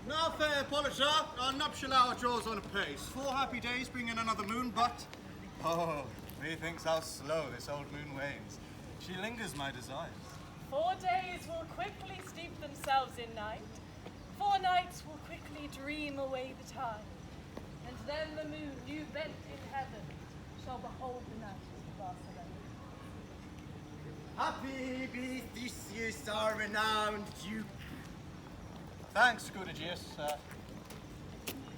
Now, fair Polisher, our nuptial hour draws on apace. 4 happy days bring in another moon, but oh, methinks how slow this old moon wanes. She lingers my desires. 4 days will quickly steep themselves in night. 4 nights will quickly dream away the time. And then the moon, new bent in heaven, shall behold the night of Barcelona. Happy be Theseus, our renowned Duke. Thanks, good Aegeus.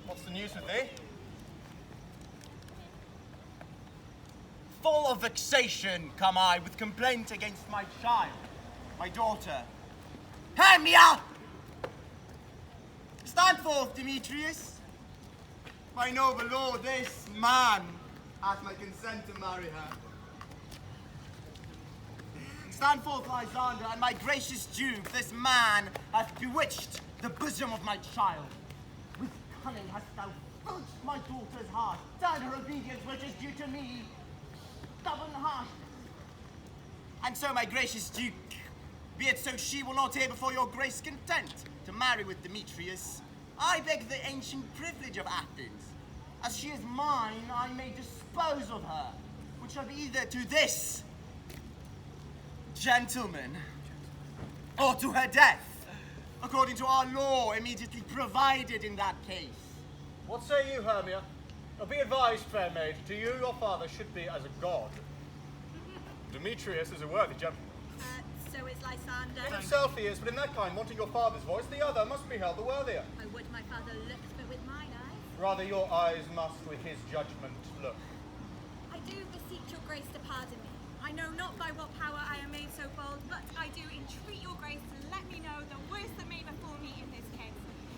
What's the news with thee? Full of vexation come I with complaint against my child, my daughter. Hermia! Stand forth, Demetrius. My noble lord, this man hath my consent to marry her. Stand forth, Lysander, and my gracious Duke, this man hath bewitched the bosom of my child. With cunning hast thou filched my daughter's heart, done her obedience which is due to me, stubborn heart. And so, my gracious Duke, be it so she will not hear before your grace content to marry with Demetrius, I beg the ancient privilege of Athens. As she is mine, I may dispose of her, which shall be either to this gentleman or to her death, according to our law immediately provided in that case. What say you, Hermia? Now be advised, fair maid, to you your father should be as a god. Demetrius is a worthy gentleman. So is Lysander. In himself he is, but in that kind, wanting your father's voice, the other must be held the worthier. I would my father looked, but with mine eyes. Rather your eyes must with his judgment look. I do beseech your grace to pardon me. I know not by what power I am made so bold, but I do entreat your grace to let me know the worst that may befall me in this case,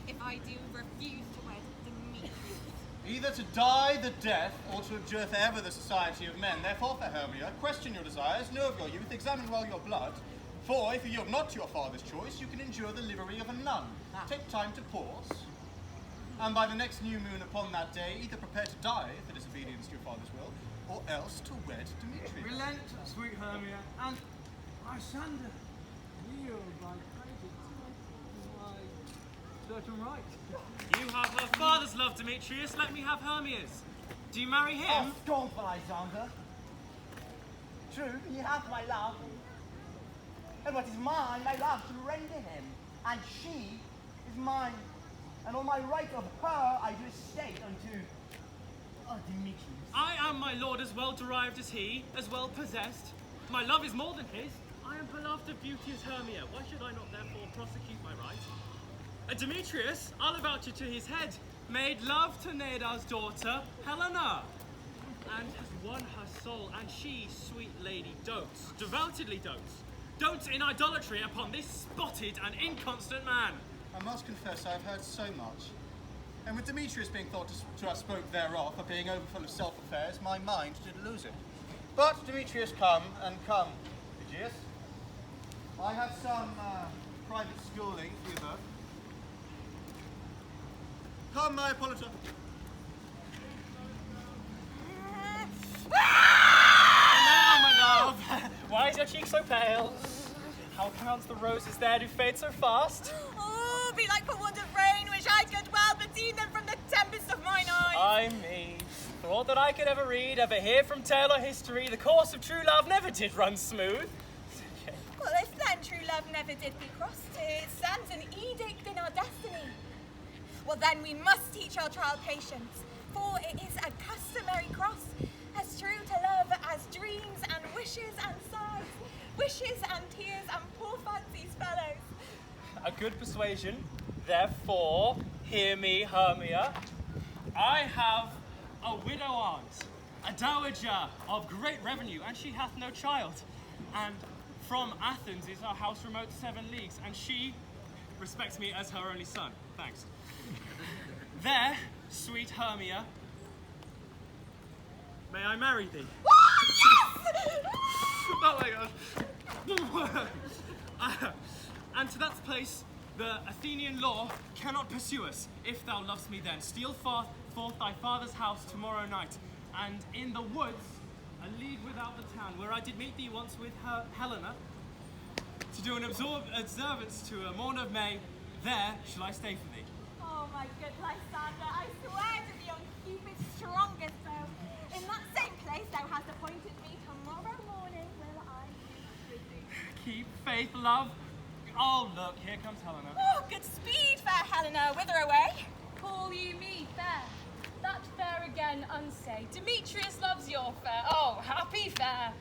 if I do refuse to wed Demetrius. Either to die the death, or to abjure for ever the society of men. Therefore, fair Hermia, question your desires, know of your youth, examine well your blood. For if you yield not to your father's choice, you can endure the livery of a nun. Take time to pause, and by the next new moon upon that day, either prepare to die for disobedience to your father's will, or else to wed Demetrius. Relent, sweet Hermia, and Lysander, yield thy credit to my certain right. You have her father's love, Demetrius. Let me have Hermia's. Do you marry him? Oh, scornful Lysander. True, he hath my love, and what is mine, my love to render him, and she is mine, and on my right of her I do estate unto Demetrius. I am my lord as well derived as he, as well possessed. My love is more than his. I am beloved of beauteous Hermia. Why should I not therefore prosecute my right? Demetrius, I'll avouch it to his head, made love to Neda's daughter, Helena, and has won her soul, and she, sweet lady, dotes, devoutedly dotes in idolatry upon this spotted and inconstant man. I must confess I have heard so much. And with Demetrius being thought to have spoke thereof, for being overfull of self-affairs, my mind did lose it. But Demetrius, come and come, Egeus. I have some private schooling for you both. Come, my Hippolyta. Hello, my love. Why is your cheek so pale? How counts the roses there do fade so fast? Oh, be like for want of rain, which I could well redeem them from the tempest of mine eyes. I me. Thought that I could ever read, ever hear from tale or history, the course of true love never did run smooth. Okay. Well, if then true love never did be crossed, it stands an edict in our destiny. Well, then we must teach our child patience, for it is a customary cross, as true to love as dreams and wishes and sighs, wishes and tears and poor fancies fellows. A good persuasion, therefore, hear me, Hermia. I have a widow aunt, a dowager of great revenue, and she hath no child. And from Athens is our house remote 7 leagues, and she respects me as her only son. Thanks. There, sweet Hermia, may I marry thee? Oh my gosh. And to that place, the Athenian law cannot pursue us. If thou lovest me then, steal forth thy father's house tomorrow night, and in the woods, a league without the town, where I did meet thee once with her Helena, to do an observance to a morn of May, there shall I stay for thee. Oh my good Lysander, I swear to be on Cupid's strongest bow. In that same place thou hast appointed me tomorrow morning will I be with thee. Keep faith, love. Oh, look, here comes Helena. Oh, good speed, fair Helena, whither away? Call you me fair? That fair again unsay. Demetrius loves your fair. Oh, happy fair.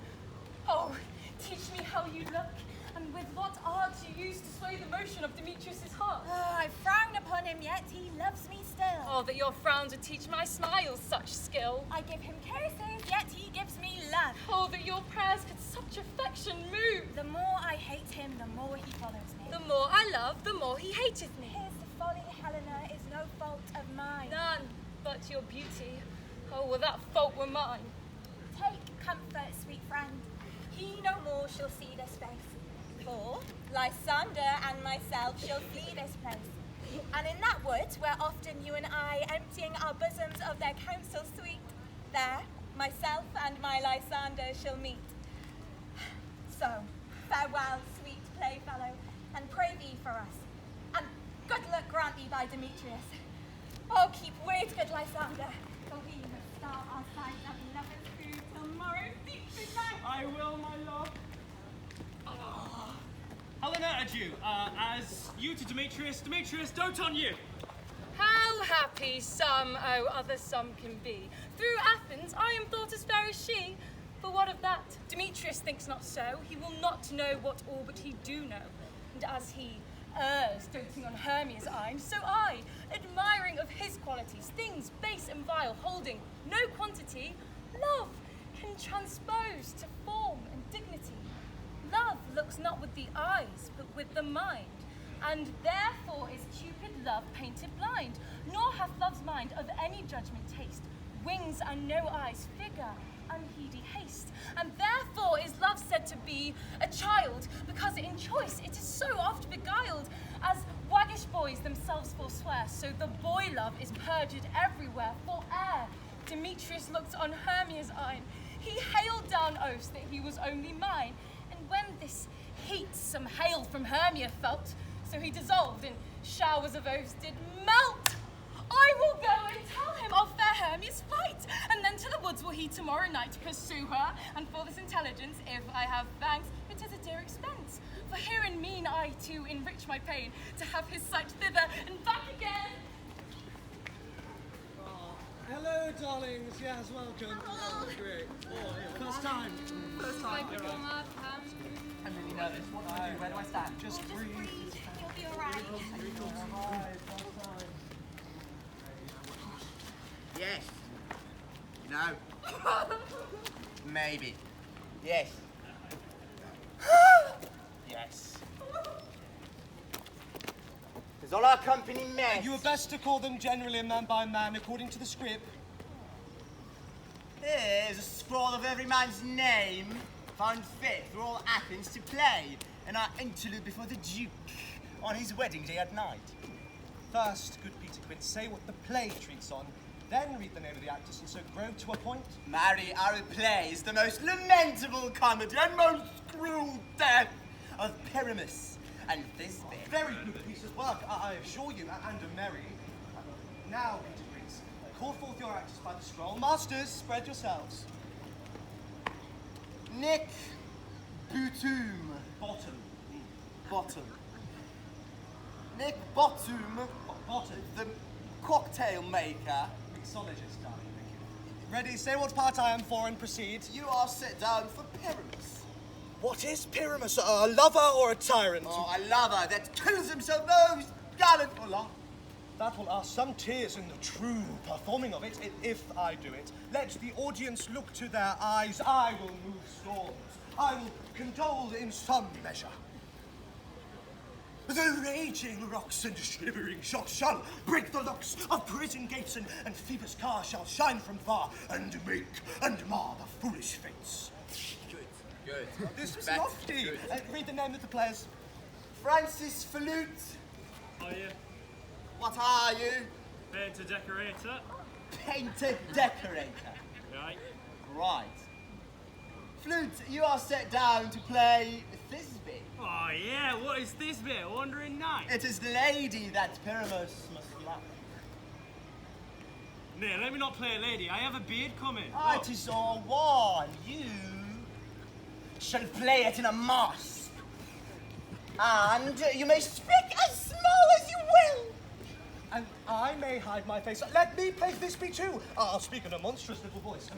Oh, teach me how you look, and with what art you use to sway the motion of Demetrius's heart. Oh, I frown upon him, yet he loves me still. Oh, that your frowns would teach my smiles such skill. I give him caresses, yet he gives me love. Oh, that your prayers could such affection move. The more I hate him, the more he follows me. The more I love, the more he hateth me. His folly, Helena, is no fault of mine. None but your beauty. Oh, well, that fault were mine. Take comfort, sweet friend. He no more shall see this face. For Lysander and myself shall flee this place. And in that wood, where often you and I, emptying our bosoms of their counsel sweet, there myself and my Lysander shall meet. So, farewell, sweet playfellow, and pray thee for us. And good luck grant thee by Demetrius. Oh, keep wait, good Lysander, for we must start our sight of lovers' food tomorrow deep in night. I will, my love. Helena, adieu. As you to Demetrius, Demetrius, dote on you. How happy some, oh, other some can be. Through Athens I am thought as fair as she. But what of that? Demetrius thinks not so. He will not know what all but he do know. And as he errs, doting on Hermia's eyne, so I, admiring of his qualities, things base and vile, holding no quantity, love can transpose to form and dignity. Love looks not with the eyes, but with the mind. And therefore is Cupid love painted blind, nor hath love's mind of any judgment taste, wings and no eyes, figure, unheedy haste. And therefore is love said to be a child, because in choice it is so oft beguiled, as waggish boys themselves forswear, so the boy love is perjured everywhere, for ere Demetrius looked on Hermia's eyne, he hailed down oaths that he was only mine, and when this heat some hail from Hermia felt, so he dissolved in showers of oaths did melt. I will go and tell him of fair Hermia's flight, and then to the woods will he tomorrow night pursue her, and for this intelligence, if I have thanks, it is a dear expense. For herein mean I to enrich my pain, to have his sight thither and back again. Hello, darlings. Yes, welcome. Oh, great. Oh, first time. First time. I'm really nervous. What do I do? Where do I stand? Just breathe. You'll be all right. Yes. No. Maybe. Yes. Yes. Is all our company met? You were best to call them generally man by man according to the script. Here is a scroll of every man's name, found fit for all Athens to play in our interlude before the Duke on his wedding day at night. First, good Peter Quint, say what the play treats on, then read the name of the actress, and so grow to a point. Marry, our play is the most lamentable comedy and most cruel death of Pyramus and Thisbe. Very good piece of work, I assure you, and a merry. Now, Peter Quint, call forth your actors by the scroll. Masters, spread yourselves. Nick Bottom. Bottom. Nick Bottom, Bottom. the cocktail maker. Mixologist, darling, thank you. Ready, say what part I am for and proceed. You are set down for Pyramus. What is Pyramus, a lover or a tyrant? Oh, a lover that kills himself most gallant for love. That will ask some tears in the true performing of it, if I do it. Let the audience look to their eyes. I will move storms. I will condole in some measure. The raging rocks and shivering shocks shall break the locks of prison gates, and Phoebus' car shall shine from far, and make and mar the foolish fates. Good. This was That's lofty. good. Read the name of the players. Francis Flute. Are you? What are you? Painter decorator? Painter decorator. Right. Right. Flute, you are set down to play Thisbe. Oh yeah, what is this bit? A wandering night? It is the lady that Pyramus must love. Nay, let me not play a lady. I have a beard coming. Ah, it is all one. You shall play it in a mask. And you may speak as small as you will. And I may hide my face. Let me play Thisbe too. I'll speak in a monstrous little voice.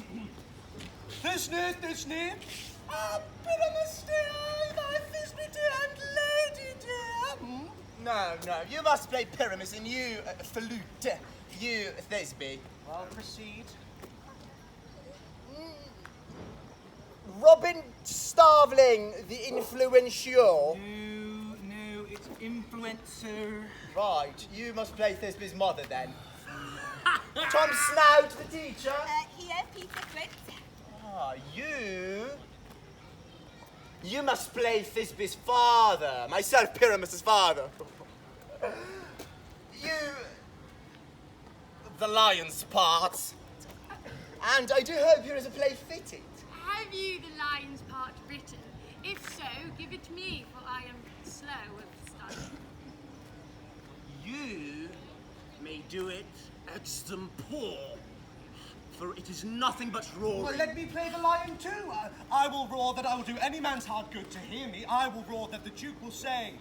Thisbe. Pyramus dear, my Thisbe dear, and lady dear. No, you must play Pyramus, and you, Flute, you, Thisbe. Well, proceed. Robin Starveling, the influential. No, it's influencer. Right, you must play Thisbe's mother then. Tom Snout, the teacher. Here, Peter Quint. Ah, you must play Thisbe's father, myself, Pyramus's father. You, the lion's part. And I do hope here is a play fitted. Have you the lion's part written? If so, give it to me, for I am slow of study. You may do it extempore, for it is nothing but roaring. Well, let me play the lion too. I will roar that I will do any man's heart good to hear me. I will roar that the Duke will say,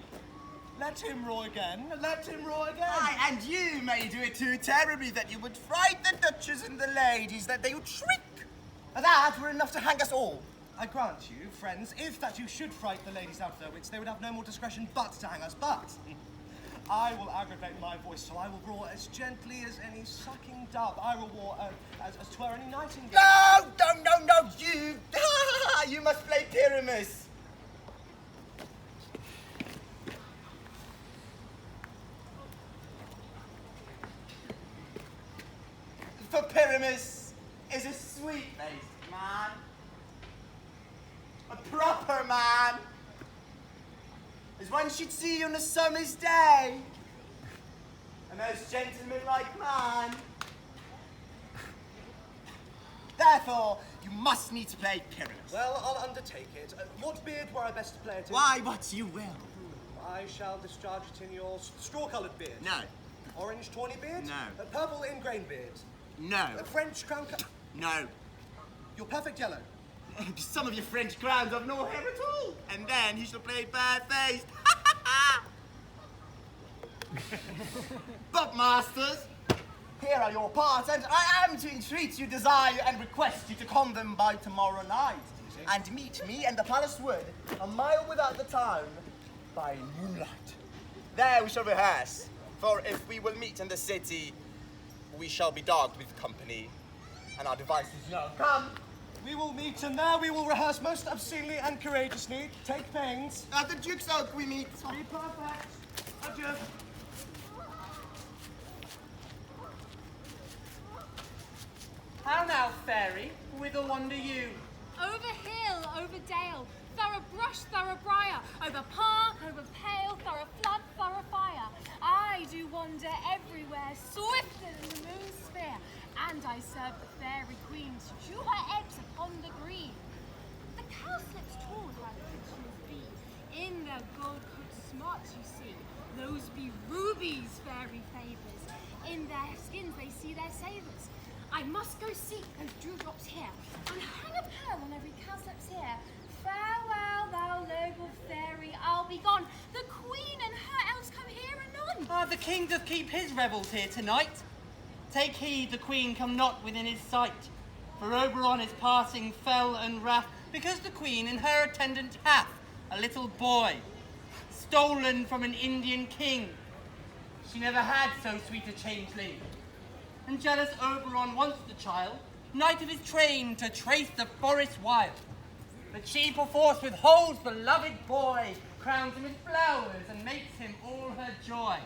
let him roar again, let him roar again. Aye, and you may do it too terribly that you would fright the duchess and the ladies, that they would shriek. That were enough to hang us all. I grant you, friends, if that you should fright the ladies out of their wits, they would have no more discretion but to hang us. But I will aggravate my voice, so I will roar as gently as any sucking dove. I will roar as 'twere any nightingale. No, you! You must play Pyramus. For Pyramus is a sweet-faced man. A proper man. As one should see on a summer's day. A most gentlemanlike man. Therefore, you must need to play Pyramus. Well, I'll undertake it. What beard were I best to play it in? Why, what you will. I shall discharge it in your straw-coloured beard. No. Orange tawny beard? No. Purple ingrained beard? No. French crown No. Your perfect yellow? Some of your French crowns have no hair at all. And then he shall play bare-faced. But, masters, here are your parts, and I am to entreat you, desire and request you to come them by tomorrow night, and meet me in the palace wood, a mile without the town, by moonlight. There we shall rehearse, for if we will meet in the city, we shall be dogged with company, and our devices known. Come! We will meet, and there we will rehearse most obscenely and courageously. Take pains. At the Duke's Oak we meet. Be perfect. Adieu. How now, fairy? whither wander you? Over hill, over dale, thorough brush, thorough briar, over park, over pale, thorough flood, thorough fire. I do wander everywhere, swifter than the moon's sphere, and I serve the fairy queen to chew her eggs upon the green. The cowslips tall her pictures be, in their gold coat smarts you see. Those be rubies, fairy favours, in their skins they see their savours. I must go seek those dewdrops here, and hang a pearl on every cowslip's ear. Farewell, thou noble fairy, I'll be gone. The queen and her elves come here anon. The king doth keep his revels here tonight. Take heed the queen come not within his sight, for Oberon is passing fell and wrath, because the queen in her attendant hath a little boy, stolen from an Indian king. She never had so sweet a changeling. And jealous Oberon wants the child, knight of his train, to trace the forest wild. But she perforce withholds the beloved boy, crowns him with flowers, and makes him all her joy.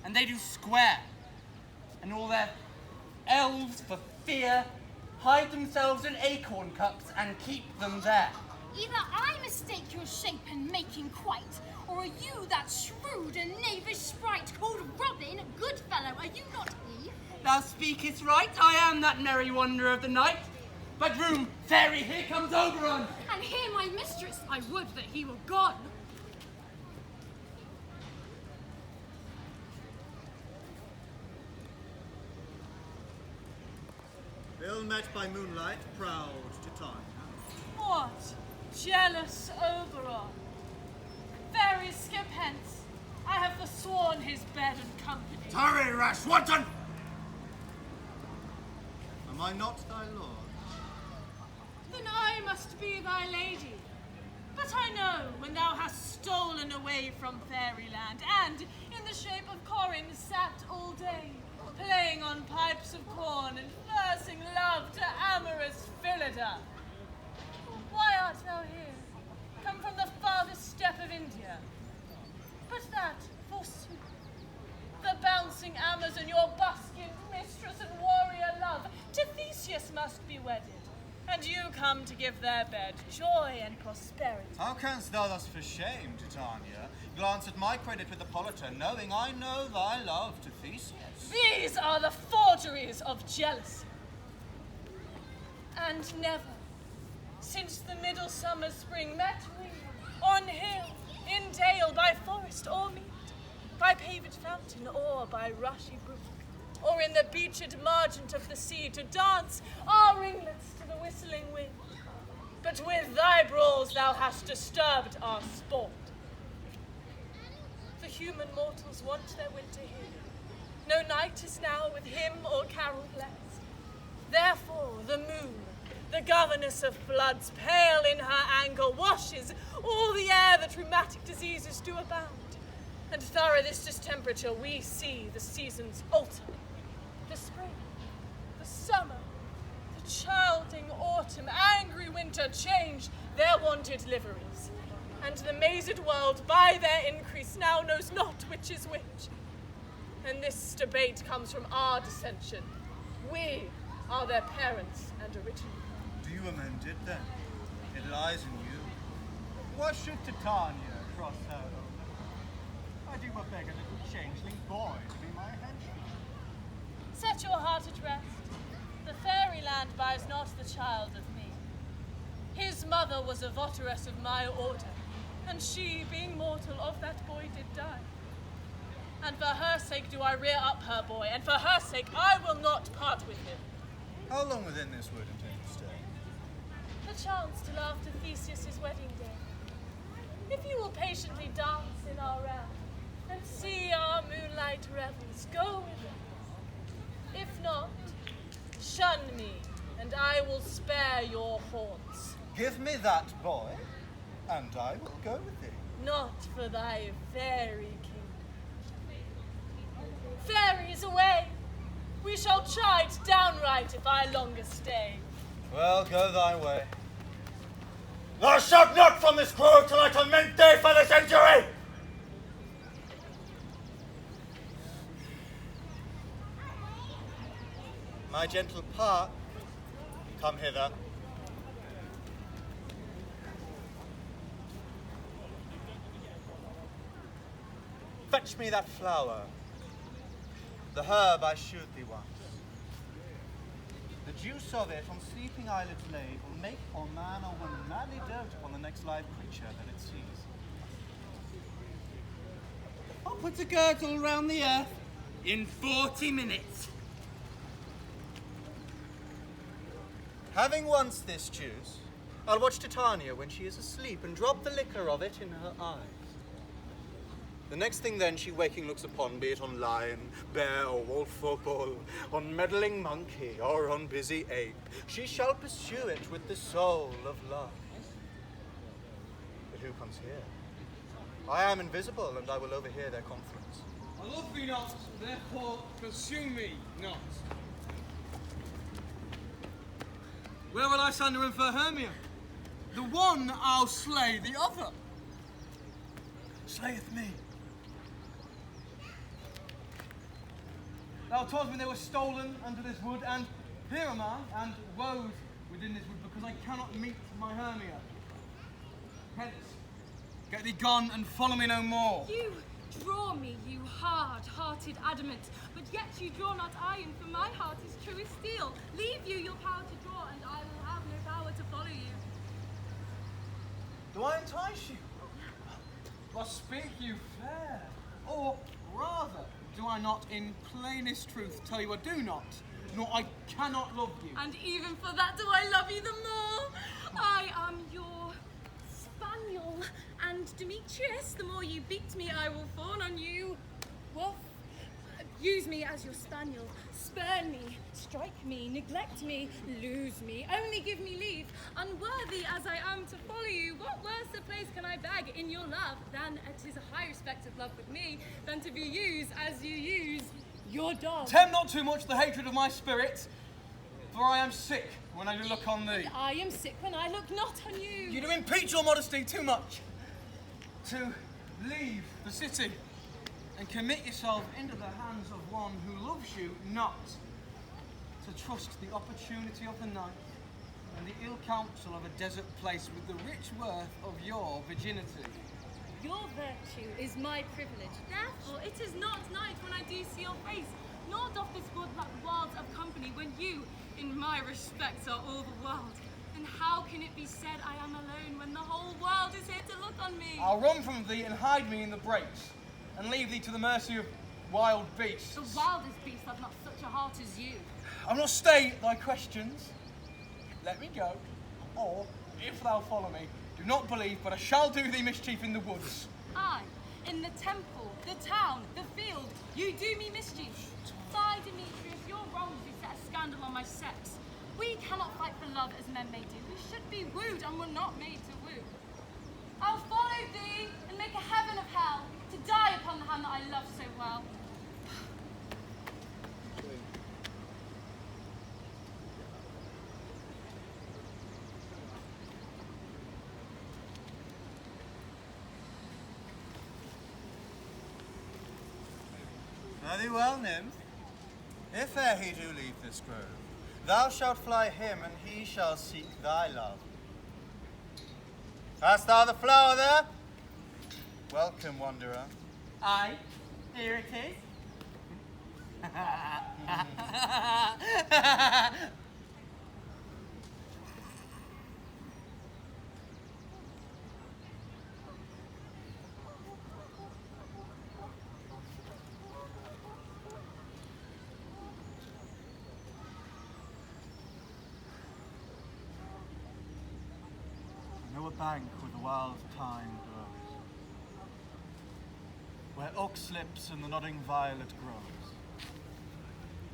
And they do square, and all their elves for fear hide themselves in acorn cups and keep them there. Either I mistake your shape and making quite, or are you that shrewd and knavish sprite called Robin, Goodfellow, are you not he? Thou speakest right, I am that merry wanderer of the night. But room, fairy, here comes Oberon. And here my mistress, I would that he were gone. Ill met by moonlight, proud Titania. What? Jealous Oberon? Fairy, skip hence. I have forsworn his bed and company. Tarry, rash wanton! Am I not thy lord? Then I must be thy lady. But I know when thou hast stolen away from fairyland, and in the shape of Corin sat all day, playing on pipes of corn and versing love to amorous Philida. Why art thou here, come from the farthest steppe of India? But that, forsooth, the bouncing Amazon, your buskined mistress and warrior love, to Theseus must be wedded, and you come to give their bed joy and prosperity. How canst thou thus for shame, Titania, glance at my credit with Hippolyta, knowing I know thy love to Theseus? These are the forgeries of jealousy. And never, since the middle summer spring, met we on hill, in dale, by forest or mead, by paved fountain or by rushy brook, or in the beached margent of the sea, to dance our ringlets to the whistling wind. But with thy brawls thou hast disturbed our sport. The human mortals want their winter here. No night is now with hymn or carol blessed. Therefore the moon, the governess of floods, pale in her anger, washes all the air that rheumatic diseases do abound. And thorough this distemperature we see the seasons alter. The spring, the summer, the childing autumn, angry winter change their wonted liveries. And the mazed world by their increase now knows not which is which. And this debate comes from our dissension. We are their parents and original. Do you amend it then? It lies in you. Why should Titania cross her own? I do but beg a little changeling boy to be my henchman. Set your heart at rest. The fairyland buys not the child of me. His mother was a votaress of my order, and she, being mortal, of that boy did die. And for her sake do I rear up her boy, and for her sake I will not part with him. How long within this would intend to stay? Perchance till after Theseus' wedding day. If you will patiently dance in our realm, and see our moonlight revels, go with us. If not, shun me, and I will spare your haunts. Give me that boy, and I will go with thee. Not for thy fairy king. Fairies away! We shall chide downright if I longer stay. Well, go thy way. Thou shalt not from this grove till I commend thee for this injury! My gentle park, Come hither. Fetch me that flower, the herb I shewed thee once. The juice of it on sleeping eyelids laid will make or man or woman madly dote upon the next live creature that it sees. I'll put a girdle round the earth in 40 minutes. Having once this juice, I'll watch Titania when she is asleep and drop the liquor of it in her eyes. The next thing then she waking looks upon, be it on lion, bear, or wolf, or bull, on meddling monkey, or on busy ape, she shall pursue it with the soul of love. But who comes here? I am invisible, and I will overhear their conference. I love thee not, therefore pursue me not. Where will Lysander and fair Hermia? The one I'll slay, the other slayeth me. Thou told me they were stolen under this wood, and here am I, and woes within this wood, because I cannot meet my Hermia. Hence, get thee gone and follow me no more. You draw me, you hard-hearted adamant, but yet you draw not iron, for my heart is true as steel. Leave you your power to draw, and I will have no power to follow you. Do I entice you? Or speak you fair? Or rather, do I not in plainest truth tell you I do not, nor I cannot love you? And even for that do I love you the more. I am your spaniel, and Demetrius, the more you beat me, I will fawn on you. Wolf, use me as your spaniel, spurn me, strike me, neglect me, lose me, only give me leave. Unworthy as I am to follow you, what worse a place can I beg in your love than it is a high respect of love with me, than to be used as you use your dog. Tempt not too much the hatred of my spirit, for I am sick when I do look on thee. I am sick when I look not on you. You do impeach your modesty too much to leave the city and commit yourself into the hands of one who loves you not, to trust the opportunity of the night and the ill counsel of a desert place with the rich worth of your virginity. Your virtue is my privilege, therefore it is not night when I do see your face, nor doth this wood lack worlds of company when you, in my respect, are all the world. And how can it be said I am alone when the whole world is here to look on me? I'll run from thee and hide me in the breaks, and leave thee to the mercy of wild beasts. The wildest beast hath not such a heart as you. I'll not stay at thy questions. Let me go, or, if thou follow me, do not believe, but I shall do thee mischief in the woods. I, in the temple, the town, the field, you do me mischief. Fie, Demetrius, your wrongs do set a scandal on my sex. We cannot fight for love as men may do. We should be wooed and were not made to woo. I'll follow thee and make a heaven of hell, to die upon the hand that I love so well. Fare thee well, nymph. If e'er he do leave this grove, thou shalt fly him, and he shall seek thy love. Hast thou the flower there? Welcome, wanderer. Aye, here it is. I know a bank where the wild thyme grows, where oak slips and the nodding violet grows,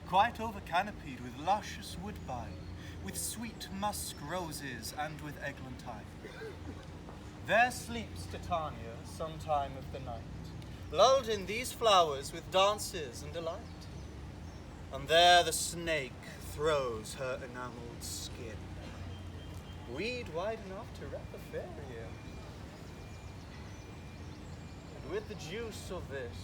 quite over canopied with luscious woodbine, with sweet musk roses and with eglantine. There sleeps Titania some time of the night, lulled in these flowers with dances and delight. And there the snake throws her enamelled skin, weed wide enough to wrap a fairy in. And with the juice of this,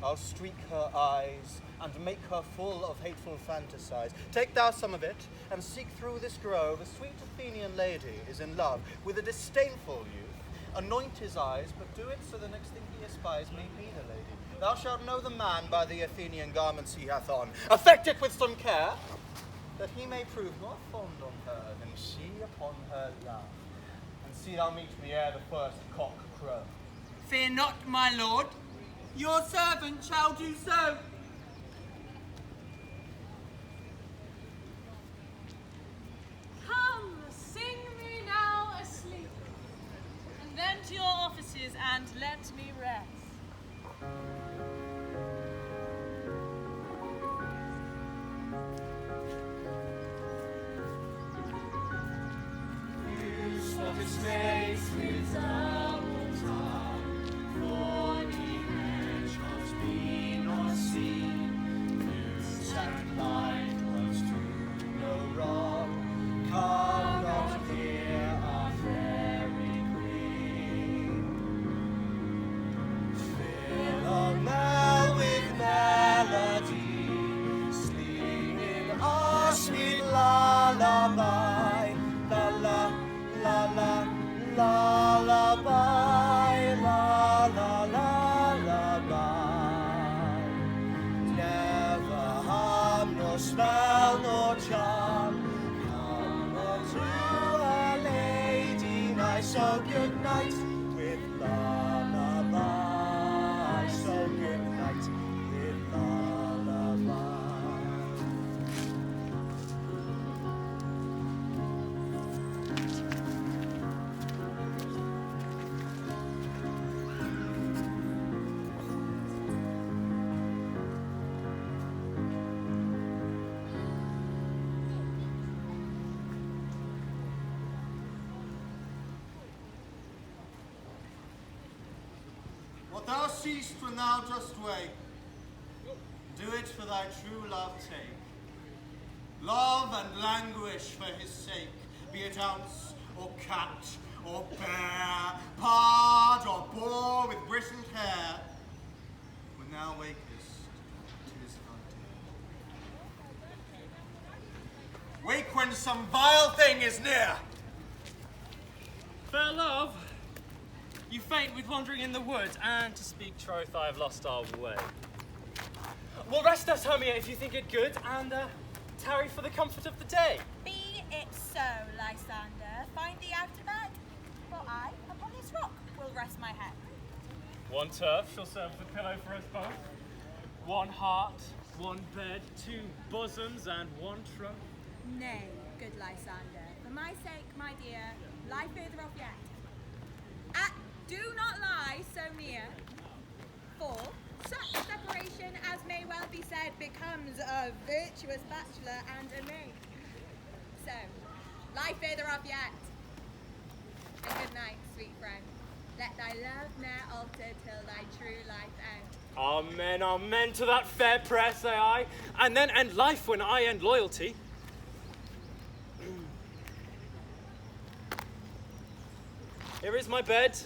I'll streak her eyes, and make her full of hateful fantasies. Take thou some of it, and seek through this grove. A sweet Athenian lady is in love with a disdainful youth. Anoint his eyes, but do it so the next thing he espies may be the lady. Thou shalt know the man by the Athenian garments he hath on. Affect it with some care, that he may prove more fond on her than she upon her love. And see thou meet me ere the first cock crow. Fear not, my lord. Your servant shall do so. Come, sing me now asleep, and then to your offices and let me rest. Spell nor charm, come unto a lady nice. So good night with lullaby. So good night with lullaby. What thou seest when thou dost wake, do it for thy true love take. Love and languish for his sake, be it ounce or cat or bear, pard or boar with bristled hair. When thou wakest, 'tis thy day. Wake when some vile thing is near. Fair love, you faint with wandering in the wood, and to speak troth, I have lost our way. Well, rest us, Hermia, if you think it good, and tarry for the comfort of the day. Be it so, Lysander. Find thee out of bed, for I, upon this rock, will rest my head. One turf shall serve as a pillow for us both. One heart, one bed, two bosoms, and one trunk. Nay, good Lysander, for my sake, my dear, lie further off yet. Do not lie so near, for such separation as may well be said becomes a virtuous bachelor and a maid. So, lie further off yet. And good night, sweet friend. Let thy love ne'er alter till thy true life end. Amen, amen to that fair prayer, say I. And then end life when I end loyalty. Here is my bed.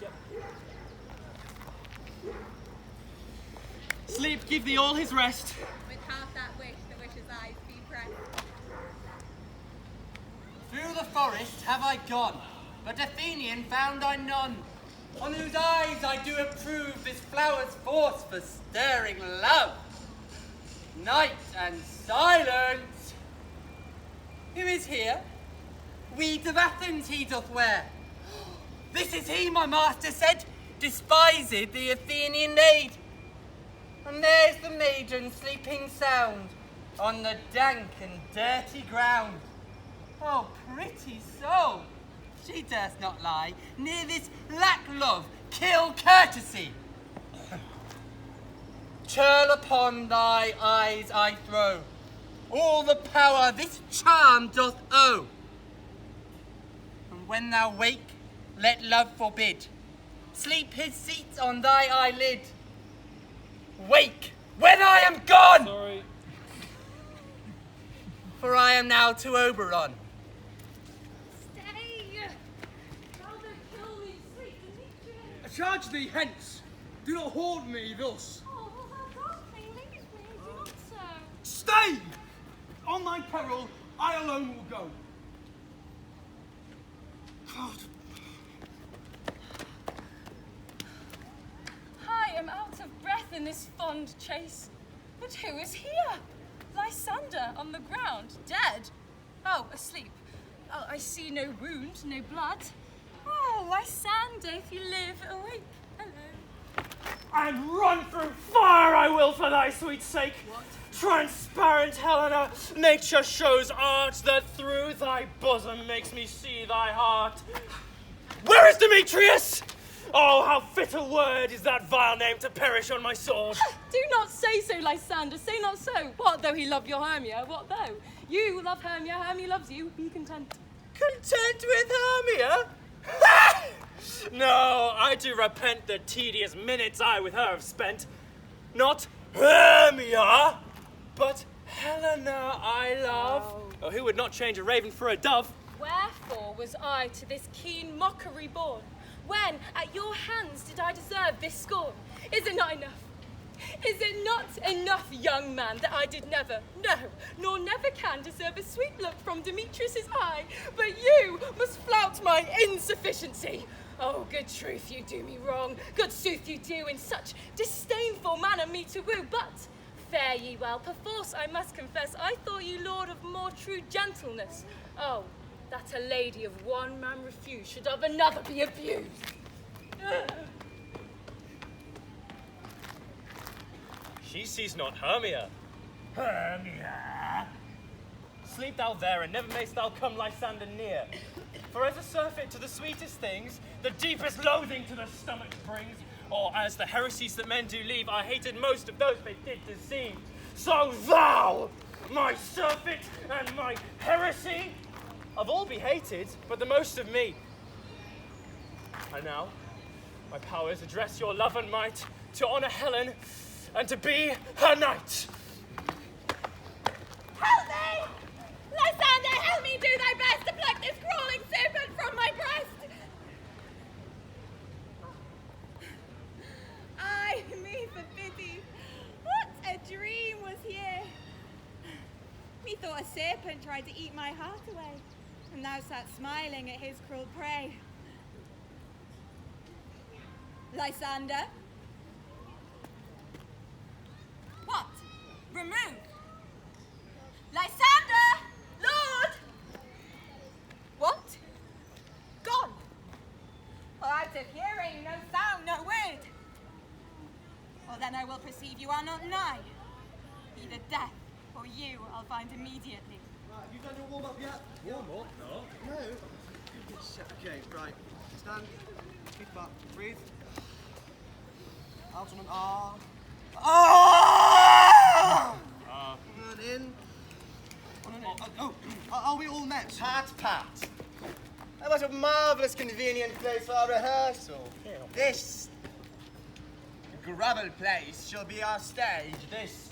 Yep. Sleep, give thee all his rest. With half that wish, the wisher's eyes be pressed. Through the forest have I gone, but Athenian found I none, on whose eyes I do approve this flower's force for stirring love. Night and silence! Who is here? Weeds of Athens he doth wear. This is he, my master said, despised the Athenian maid. And there's the maiden sleeping sound on the dank and dirty ground. Oh, pretty soul, she durst not lie near this lack love, kill courtesy. Churl upon thy eyes I throw all the power this charm doth owe. And when thou wake, let love forbid sleep his seat on thy eyelid. Wake when I am gone! Sorry. For I am now to Oberon. Stay! Rather kill me, sweet Demetrius. charge thee hence. Do not hold me thus. Oh, well, thou darkling, leave me, do not so. Stay! On thy peril, I alone will go. God. I am out of breath in this fond chase. But who is here? Lysander on the ground, dead. Oh, asleep. Oh, I see no wound, no blood. Oh, Lysander, if you live, awake. Hello. And run through fire I will for thy sweet sake. What? Transparent Helena, nature shows art that through thy bosom makes me see thy heart. Where is Demetrius? Oh, how fit a word is that vile name to perish on my sword. Do not say so, Lysander, say not so. What though he love your Hermia? What though? You love Hermia, Hermia loves you, be content. Content with Hermia? No, I do repent the tedious minutes I with her have spent. Not Hermia, but Helena I love. Oh, who would not change a raven for a dove? Wherefore was I to this keen mockery born? When at your hands did I deserve this scorn? Is it not enough? Is it not enough, young man, that I did never, no, nor never can deserve a sweet look from Demetrius's eye, but you must flout my insufficiency? Oh, good truth, you do me wrong, good sooth you do in such disdainful manner me to woo, but fare ye well, perforce I must confess, I thought you lord of more true gentleness. Oh, that a lady of one man refused should of another be abused. She sees not Hermia. Hermia! Sleep thou there, and never mayst thou come Lysander near. For as a surfeit to the sweetest things, the deepest loathing to the stomach brings, or as the heresies that men do leave, I hated most of those they did deceive. So thou, my surfeit and my heresy, of all be hated, but the most of me. And now, my powers address your love and might to honour Helen and to be her knight. Help me! Lysander, help me do thy best to pluck this crawling serpent from my breast! Ay, me for pity. What a dream was here. Methought a serpent tried to eat my heart away, and thou sat smiling at his cruel prey. Lysander? What? Remove? Lysander! Lord! What? Gone? Or out of hearing, no sound, no word? Well, then I will perceive you are not nigh. Either death or you I'll find immediately. Right, have you done your warm-up yet? Warm-up? No. No. Okay, right. Stand. Keep up. Breathe. Out on an R. Ah! And in. On an in. Oh, are we all met? Pat, Pat. What a marvellous convenient place for our rehearsal. This gravel place shall be our stage. This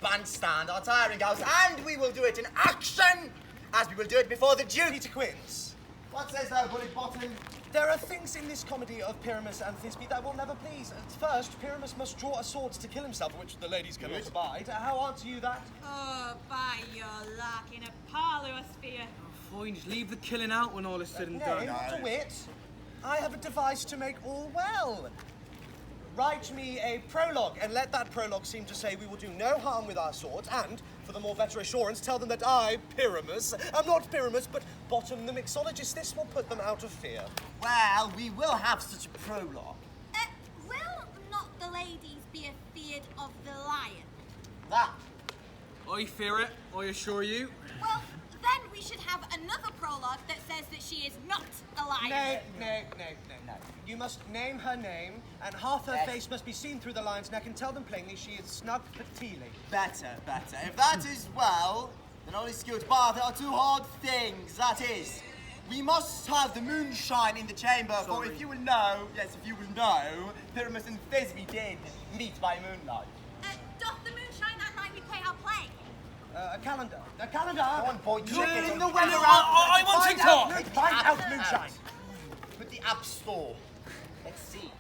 bandstand, our tiring house, and we will do it in action, as we will do it before the duty to queens. What says thou, bully bottom? There are things in this comedy of Pyramus and Thisbe that will never please. First, Pyramus must draw a sword to kill himself, which the ladies cannot abide. How answer you that? Oh, by your luck, in a parlour-sphere. Fine, just leave the killing out when all is said and Nay, done. to wit, I have a device to make all well. Write me a prologue, and let that prologue seem to say we will do no harm with our swords, and, for the more better assurance, tell them that I, Pyramus, am not Pyramus, but Bottom the mixologist. This will put them out of fear. Well, we will have such a prologue. Will not the ladies be afeard of the lion? That. I fear it, I assure you. Well, then we should have another prologue that says that she is not a lion. No. You must name her name, and half her face must be seen through the lion's neck, and tell them plainly she is snug Patili. Better. If that is well, then only skilled bar there are two hard things. That is, we must have the moonshine in the chamber, for if you will know, Pyramus and Thisbe did meet by moonlight. Doth the moonshine that night we play our play? A calendar. Go on, boy, check it. in the Find weather out- I want to talk. Find out moonshine. With the App Store. Let's see.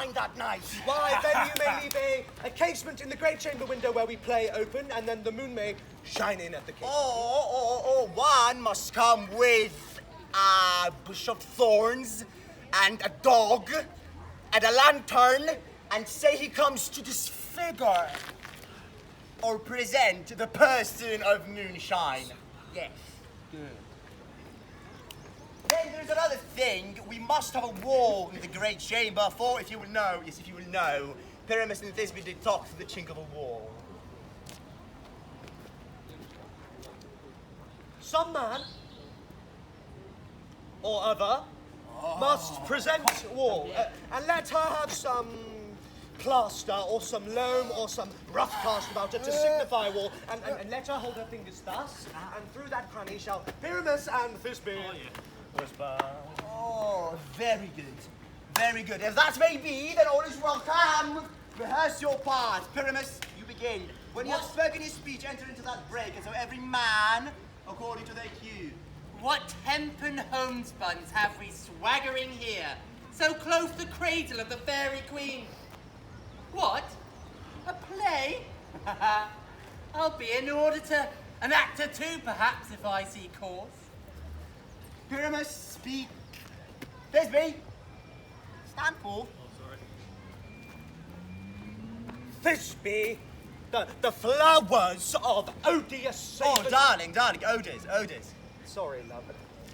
shine that night. Why, then you may leave a casement in the great chamber window where we play open, and then the moon may shine in at the casement. Or one must come with a bush of thorns and a dog and a lantern and say he comes to disfigure or present the person of moonshine. Yes. Good. Then there's another thing. We must have a wall in the great chamber, for if you will know, Pyramus and Thisbe did talk through the chink of a wall. Some man or other must present wall, and let her have some plaster or some loam or some rough cast about her to signify wall, and let her hold her fingers thus, and through that cranny shall Pyramus and Thisbe whisper. Oh, very good. Very good. If that may be, then all is welcome. Rehearse your part. Pyramus, you begin. When you have spoken your speech, enter into that break, and so every man according to their cue. What hempen homespuns have we swaggering here, so close the cradle of the fairy queen? What? A play? I'll be an auditor, an actor too, perhaps, if I see cause. Pyramus, speak. Thisbe, stand forth. Thisbe, the flowers of odious Oh, savour. darling, odors. Sorry, love.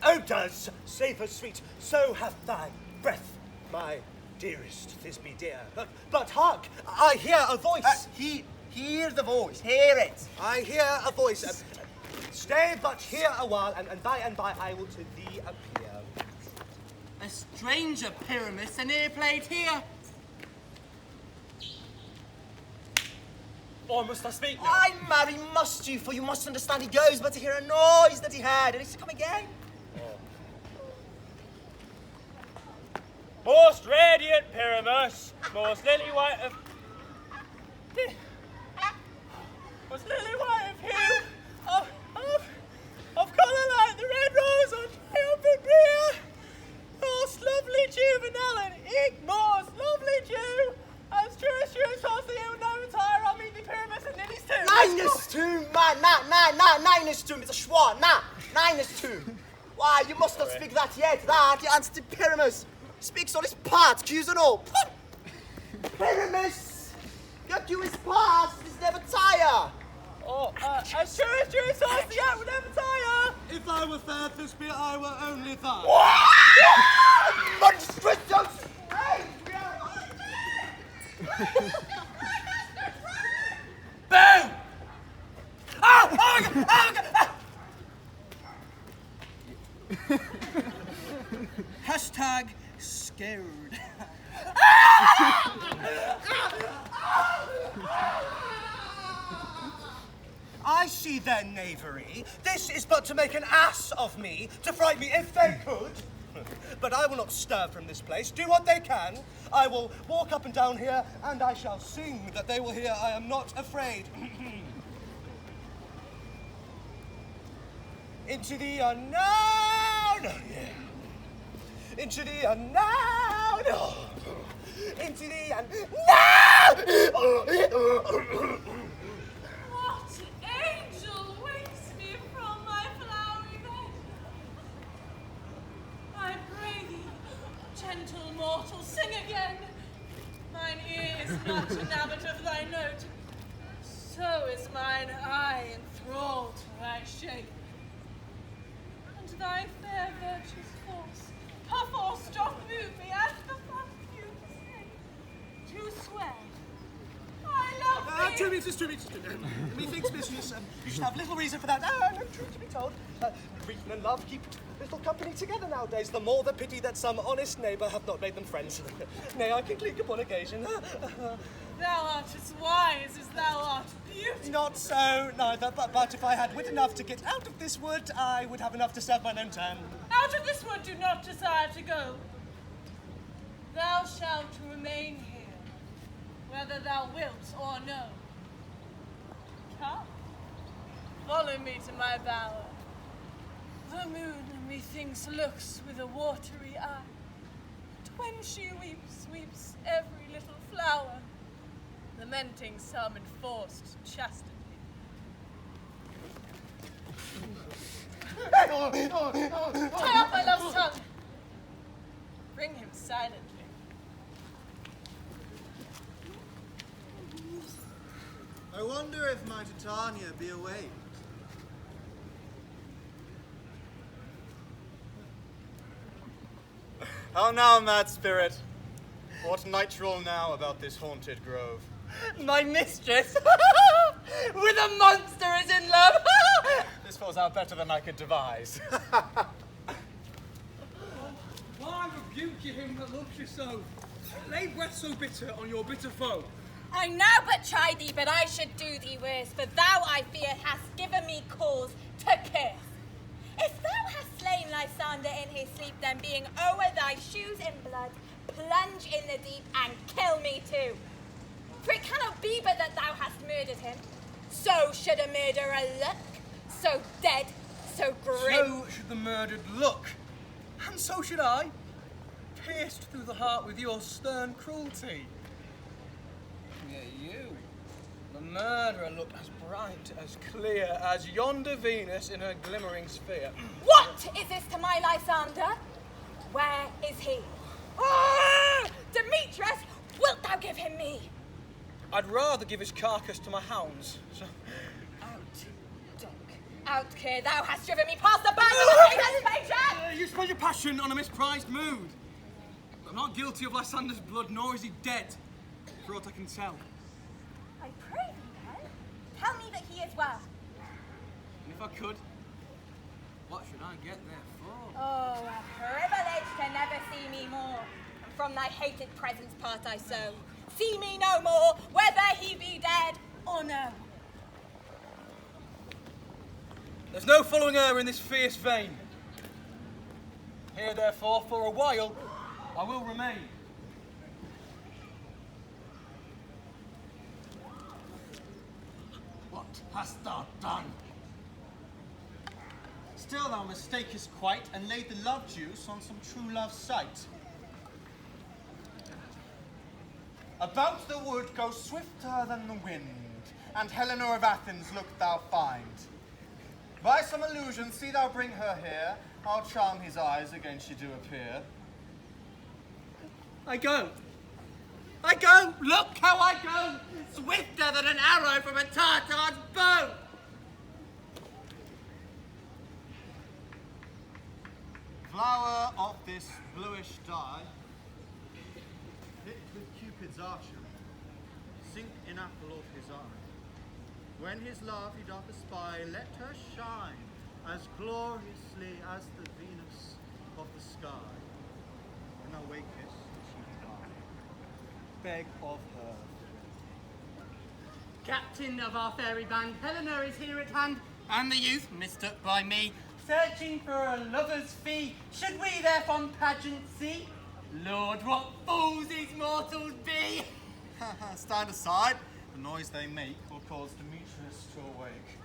Odors, savour sweet, so hath thy breath, my dearest Thisbe dear. But hark, I hear a voice. Hear the voice, hear it. I hear a voice. Stay but here a while, and by I will to thee appear. A stranger, Pyramus, an ear played here. Or must I speak now? Ay, marry, must you, for you must understand he goes but to hear a noise that he heard, and he's to come again. Most radiant Pyramus, most lily white of... Most lily white of hue, of colour like the red rose on triumphant bier. Most lovely juvenile and eke, most lovely Jew. As true as horse the ill no retire, I'll meet the Pyramus and Lily's tomb. Ninus tomb, man, Ninus tomb, it's a schwa, Ninus tomb. Why, you must not speak that yet, you answer to Pyramus. Speaks on his part, cues and all. Pyramus, your cue is past, it's never tire. Oh, as true as horse the ill will never tire. If I were fair, Thisbe, I were only thine. Monstrous, don't strange, we are Boom! Oh my God! Hashtag scared. I see their knavery. This is but to make an ass of me, to fright me if they could. But I will not stir from this place. Do what they can. I will walk up and down here, and I shall sing that they will hear I am not afraid. Into the unknown! Into the unknown! Into the unknown! What angel wakes me from my flowery bed? I pray thee, gentle mortal, sing again. Mine ear is not enamoured of thy note, so is mine eye enthralled to thy shape. And thy fair virtue's force, perforce doth move me as the perfume say, to swear I love thee. 2 meters, 2 meters. Methinks, mistress, you should have little reason for that. No, truth to be told. Reason and love keep little company together nowadays. The more the pity that some honest neighbour hath not made them friends. Nay, I can cleak upon occasion. Thou art as wise as thou art beautiful. Not so, neither, but if I had wit enough to get out of this wood, I would have enough to serve mine own turn. Out of this wood do not desire to go. Thou shalt remain here, whether thou wilt or no. Come, follow me to my bower. The moon, methinks, looks with a watery eye When she weeps, weeps every little flower, lamenting some enforced chastity. Tie up my love's tongue. Bring him silently. I wonder if my Titania be awake. How now, mad spirit? What night roll now about this haunted grove? My mistress with a monster is in love. This falls out better than I could devise. Why rebuke you him that loves you so? Lay breath so bitter on your bitter foe. I now but try thee, but I should do thee worse, for thou, I fear, hast given me cause to curse. If thou hast slain Lysander in his sleep, then being o'er thy shoes in blood, plunge in the deep and kill me too. For it cannot be but that thou hast murdered him. So should a murderer look, so dead, so grim. So should the murdered look, and so should I, pierced through the heart with your stern cruelty. Yet you, the murderer, look as bright, as clear as yonder Venus in her glimmering sphere. What is this to my Lysander? Where is he? Ah! Demetrius, wilt thou give him me? I'd rather give his carcass to my hounds. So... Out, dog. Out, Keir, thou hast driven me past the bounds of the patron! You spend your passion on a misprized mood. I'm not guilty of Lysander's blood, nor is he dead, for aught I can tell. I pray thee, then, tell me that he is well. And if I could, what should I get there for? Oh, a privilege to never see me more. And from thy hated presence part I so. See me no more, whether he be dead or no. There's no following her in this fierce vein. Here, therefore, for a while, I will remain. What hast thou done? Still thou mistakest quite, and laid the love juice on some true love's sight. About the wood go swifter than the wind, and Helena of Athens look thou find. By some illusion see thou bring her here, I'll charm his eyes against she do appear. I go. Look how I go. Swifter than an arrow from a Tartar's bow. Flower of this bluish dye, hit with Cupid's archery, sink in apple of his eye. When his love he doth espy, let her shine as gloriously as the Venus of the sky. When thou wakest, she be thine. Beg of her. Captain of our fairy band, Helena is here at hand, and the youth, mistook by me, searching for a lover's fee. Should we their fond pageant see? Lord, what fools these mortals be! Stand aside. The noise they make will cause Demetrius to awake.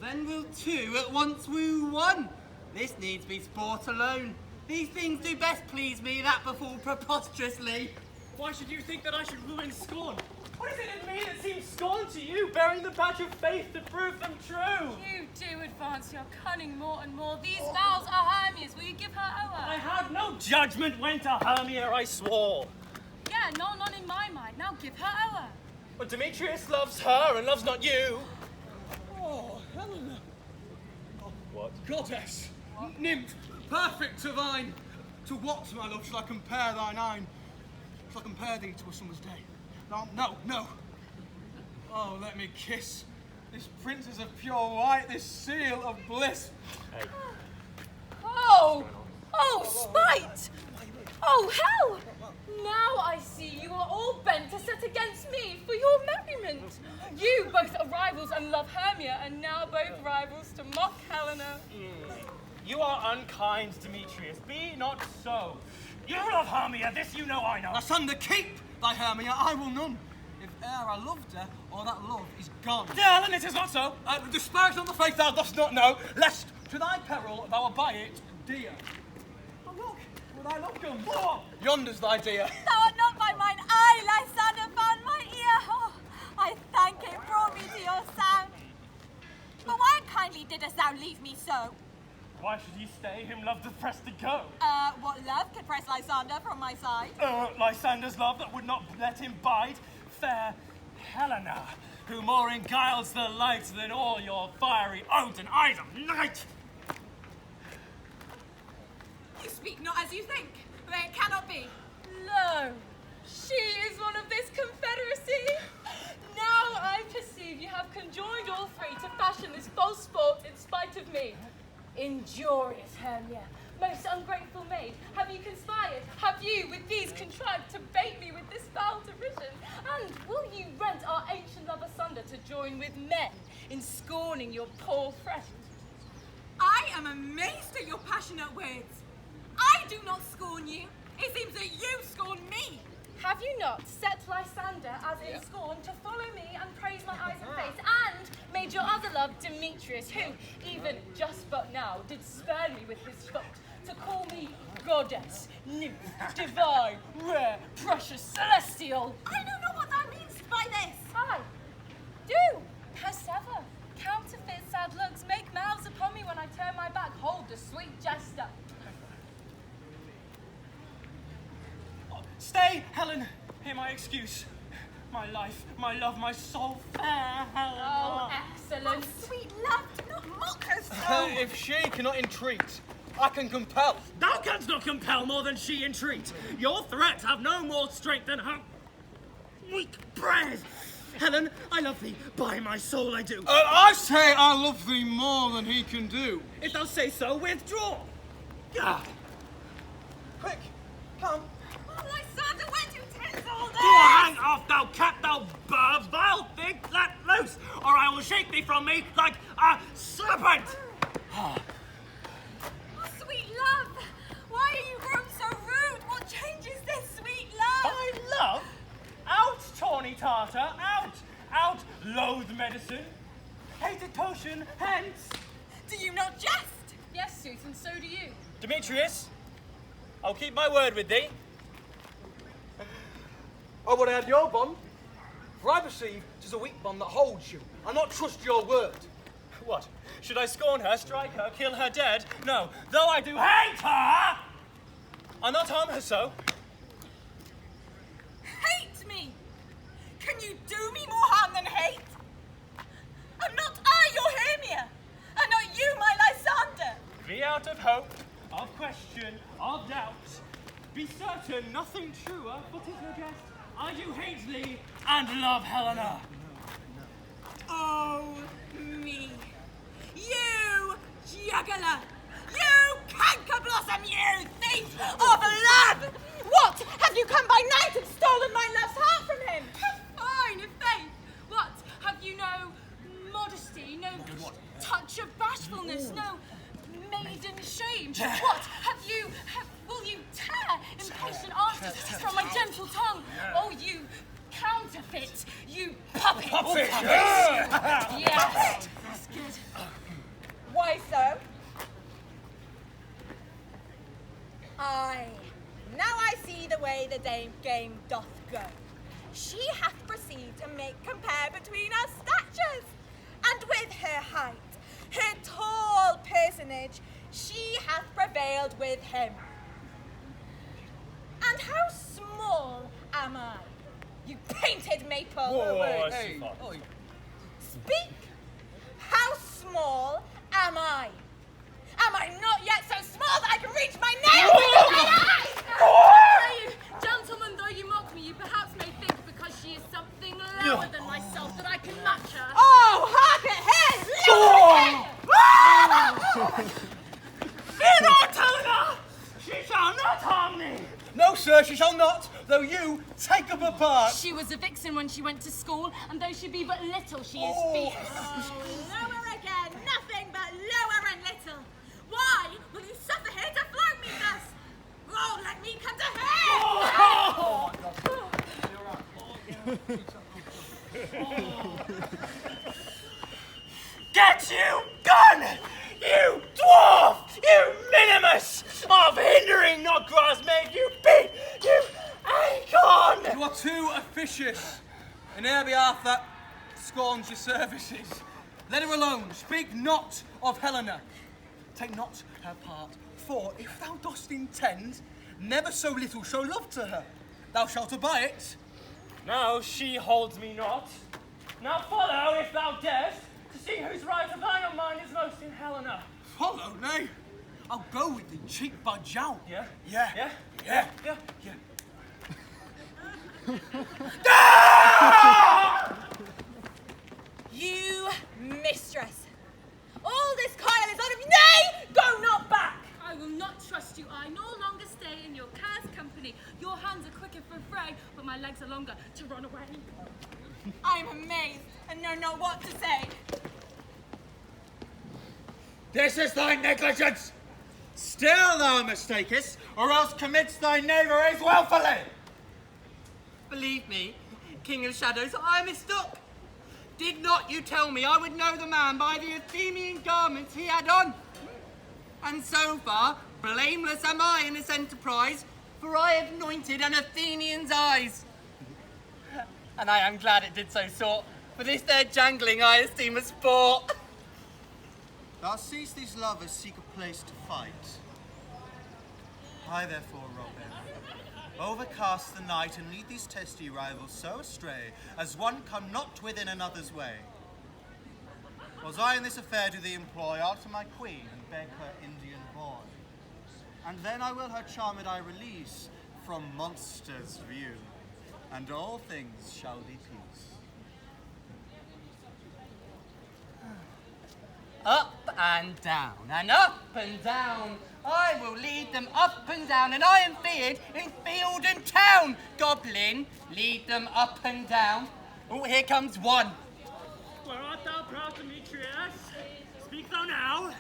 Then we'll two at once woo one. This needs be sport alone. These things do best please me, that befall preposterously. Why should you think that I should woo in scorn? What is it in me that seems scorn to you, bearing the badge of faith to prove them true? You do advance your cunning more and more. These vows are Hermia's. Will you give her I o'er? had no judgment when to Hermia I swore. Yeah, none in my mind. Now give her o'er. But Demetrius loves her and loves not you. Oh, Helena. What? Goddess, nymph, perfect divine. To what, my love, shall I compare thine eyne? Shall I compare thee to a summer's day? No. Oh, let me kiss this princess of pure white, this seal of bliss. Hey. Oh, spite! Oh, hell! Now I see you are all bent to set against me for your merriment. You both are rivals and love Hermia, and now both rivals to mock Helena. You are unkind, Demetrius. Be not so. You love Hermia, this you know I know. Lysander, keep thy Hermia, I will none. If e'er I loved her, or that love is gone. Helen, it is not so. Disparage not the faith thou dost not know, lest to thy peril thou abide it dear. Oh, look, thy love comes. Yonder's thy dear. Thou art not by mine eye, Lysander, found my ear. Oh, I thank it brought me to your sound. But why unkindly didst thou leave me so? Why should he stay, whom love doth press to go? What love could press Lysander from my side? Lysander's love that would not let him bide. Fair Helena, who more enguiles the light than all your fiery odes and eyes of night. You speak not as you think, for it cannot be. Lo, she is one of this confederacy. Now I perceive you have conjoined all three to fashion this false sport in spite of me. Injurious Hermia, most ungrateful maid, have you conspired? Have you with these contrived to bait me with this foul derision? And will you rent our ancient love asunder to join with men in scorning your poor friend? I am amazed at your passionate words. I do not scorn you. It seems that you scorn me. Have you not set Lysander as in scorn to follow me and praise my eyes and face, and made your other love Demetrius, who, even just but now, did spurn me with his foot, to call me goddess, nymph, divine, rare, precious, celestial? I know not what thou meanest by this. Aye, do, persever. Counterfeit sad looks, make mouths upon me when I turn my back, hold the sweet jester. Stay, Helen. Hear my excuse. My life, my love, my soul, fair Helen. Oh, excellent. Sweet love, do not mock her so. If she cannot entreat, I can compel. Thou canst not compel more than she entreat. Your threats have no more strength than her weak prayers. Helen, I love thee. By my soul I do. I say I love thee more than he can do. If thou say so, withdraw. Ah. Quick, come. Oh, Lysander, where do you tend all this? Hang off, thou cat, thou vile thing, let loose, or I will shake thee from me like a serpent. Oh, sweet love, why are you grown so rude? What changes this sweet love? My love? Out, tawny tartar, out, out, loathe medicine, hated potion, hence. Do you not jest? Yes, sooth, and so do you. Demetrius, I'll keep my word with thee. I would add your bond, for I perceive 'tis a weak bond that holds you, and not trust your word. What? Should I scorn her, strike her, kill her dead? No, though I do hate her, I'll not harm her so. Hate me? Can you do me more harm than hate? Am not I your Hermia, and not you my Lysander? Be out of hope, of question, of doubt. Be certain nothing truer, but is no jest. I do hate thee and love Helena. Oh, me. You juggler! You canker blossom, you thief of love! What? Have you come by night and stolen my love's heart from him? Fine, if faith. What? Have you no modesty, no touch of bashfulness, no maiden shame? What? Will you tear impatient answers from my gentle tongue? Oh, you counterfeit, you puppet. Puppet! Yes, that's good. Why so? Now I see the way the game doth go. She hath proceeded to make compare between our statures, and with her height, her tall personage, she hath prevailed with him. And how small am I, you painted maple? Whoa, Hey, oi. Speak! How small am I? Am I not yet so small that I can reach my nails into my eyes? Pray you, gentlemen, though you mock me, you perhaps may think because she is something lower than myself that I can match her. Oh, hark at his! Fear not, Helena! She shall not harm me! No, sir, she shall not, though you take up her part. She was a vixen when she went to school, and though she be but little, she is fierce. Lower again, nothing but lower and little. Why will you suffer her to float me thus? Oh, let me come to her! Get you gun! You dwarf! You minimus! Of hindering not grass made you big! You acorn! You are too officious. In her behalf that scorns your services. Let her alone. Speak not of Helena. Take not her part. For if thou dost intend, never so little show love to her, thou shalt abide it. Now she holds me not. Now follow, if thou darest, to see whose right of thine or mine is most in Helena. Follow, nay. I'll go with thee cheek by jowl. Yeah? Yeah. Yeah? Yeah. Yeah? Yeah. You mistress! All this coil is out of you. Nay! Go not back! I will not trust you. I no longer stay in your cursed company. Your hands are quicker for fray, but my legs are longer to run away. I'm amazed and know not what to say. This is thy negligence. Still thou mistakest, or else commits thy knaveries wilfully. Believe me, King of Shadows, I mistook. Did not you tell me I would know the man by the Athenian garments he had on? And so far, blameless am I in this enterprise, for I have anointed an Athenian's eyes. And I am glad it did so sort, for this their jangling I esteem a sport. Thou seest these lovers seek a place to fight. I therefore, Robin, overcast the night and lead these testy rivals so astray as one come not within another's way. Was I in this affair do thee employ, I'll to my queen and beg her Indian boy. And then I will her charmed eye release from monsters' view, and all things shall be peace. Up and down, and up and down. I will lead them up and down, and I am feared in field and town. Goblin, lead them up and down. Oh, here comes one. Where art thou, proud Demetrius? Speak thou now.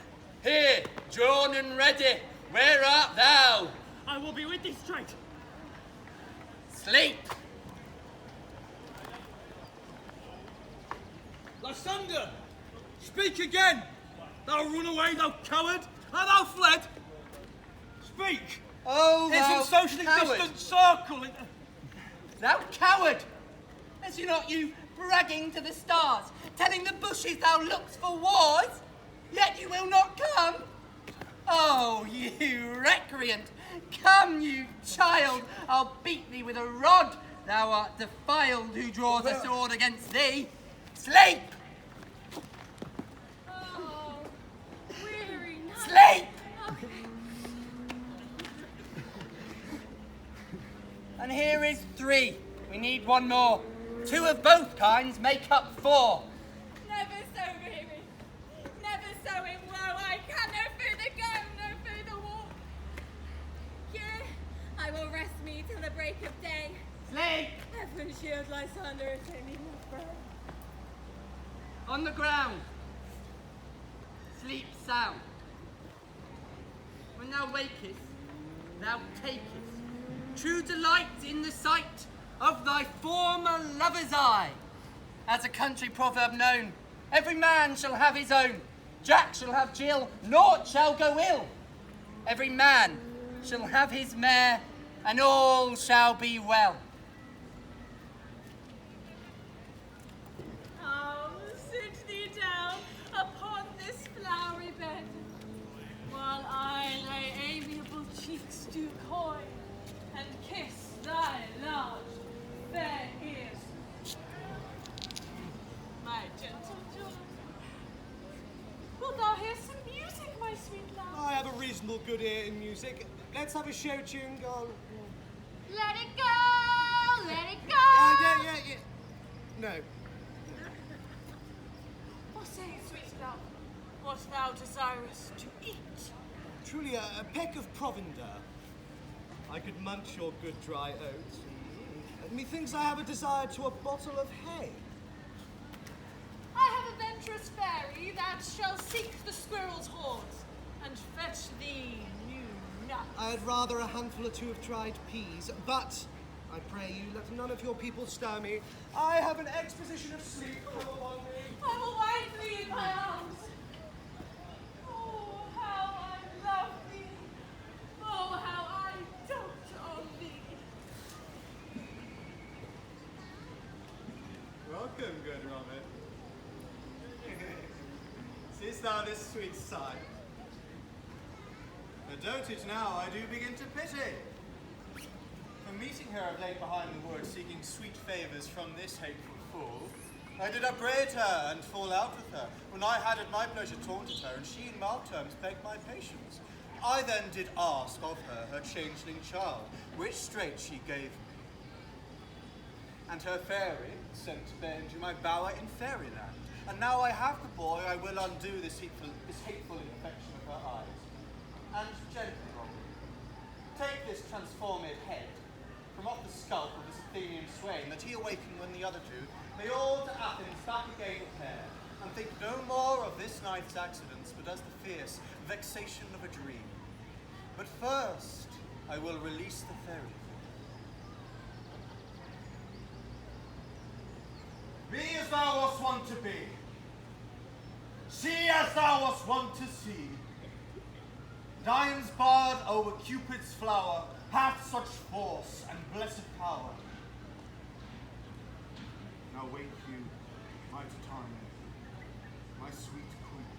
Here, drawn and ready. Where art thou? I will be with thee straight. Sleep. Lysander, speak again. Thou run away, thou coward. Art thou fled? Speak. Oh, It's thou in socially coward. distant circle. Thou coward! As you not you bragging to the stars, telling the bushes thou lookst for wars, yet you will not come? Oh, you recreant! Come, you child! I'll beat thee with a rod! Thou art defiled who draws a sword against thee! Sleep! Oh, weary night. Sleep! And here is 3. We need one more. 2 of both kinds make up 4. Never so weary, never so in woe. I can no further go, no further walk. Here I will rest me till the break of day. Sleep! Heaven shield Lysander if they need not burn. On the ground. Sleep sound. When thou wakest, thou takest true delight in the sight of thy former lover's eye. As a country proverb known, every man shall have his own. Jack shall have Jill, naught shall go ill. Every man shall have his mare, and all shall be well. I'll sit thee down upon this flowery bed, while I thy amiable cheeks do coy, and kiss thy large, fair ears. My gentle George, wilt thou hear some music, my sweet love? I have a reasonable good ear in music. Let's have a show tune, go on. Let it go, let it go. Yeah. No. What say, sweet love? What thou desirest to eat? Truly a peck of provender. I could munch your good dry oats. Methinks I have a desire to a bottle of hay. I have a venturous fairy that shall seek the squirrel's hoards and fetch thee new nuts. I had rather a handful or 2 of dried peas, but I pray you let none of your people stir me. I have an exposition of sleep come upon me. I will wipe thee in my arms. Oh, Welcome, good Robert. Seest thou this sweet sight? The dotage now I do begin to pity. For meeting her of late behind the wood, seeking sweet favours from this hateful fool, I did upbraid her and fall out with her, when I had at my pleasure taunted her, and she in mild terms begged my patience. I then did ask of her changeling child, which straight she gave me. And her fairy sent to bear into my bower in fairyland. And now I have the boy, I will undo this hateful affection of her eyes. And gently, Robin, take this transformed head from off the scalp of this Athenian swain, that he awaken when the other two may all to Athens back again repair, and think no more of this night's accidents, but as the fierce vexation of a dream. But first, I will release the fairy. Be as thou wast wont to be. See as thou wast wont to see. Dian's bard over Cupid's flower hath such force and blessed power. Now wake you, my Titania, my sweet queen.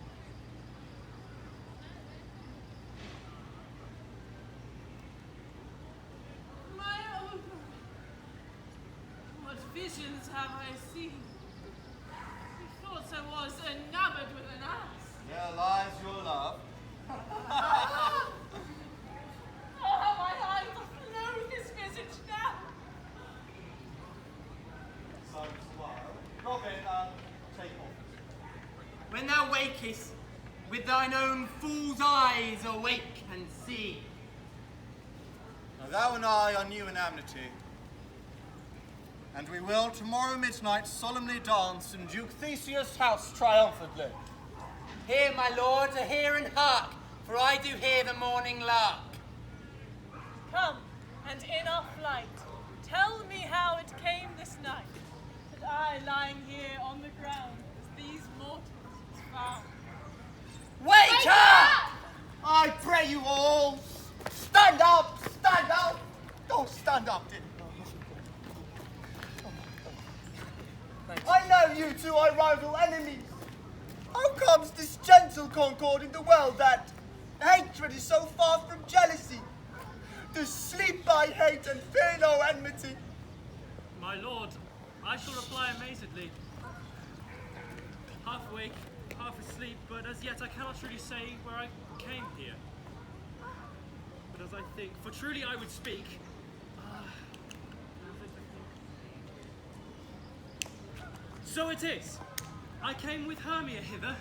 My own. What visions have I seen? Methought I was enamored with an ass. There lies your love. Oh, how my eyes loathe this visage now. Silence a while. Robin, take off. When thou wakest, with thine own fool's eyes awake and see. Now thou and I are new in amity, and we will tomorrow midnight solemnly dance in Duke Theseus' house triumphantly. Hear, my lord, to hear and hark, for I do hear the morning lark. Come, and in our flight, tell me how it came this night, that I, lying here on the ground, as these mortals found. Wake up! I pray you all, stand up, stand up. Don't stand up, dear. I know you two are rival enemies. How comes this gentle concord in the world that hatred is so far from jealousy? To sleep by hate and fear no enmity. My lord, I shall reply amazedly. Half awake, half asleep, but as yet I cannot truly say where I came here. But as I think, for truly I would speak. So it is. I came with Hermia hither.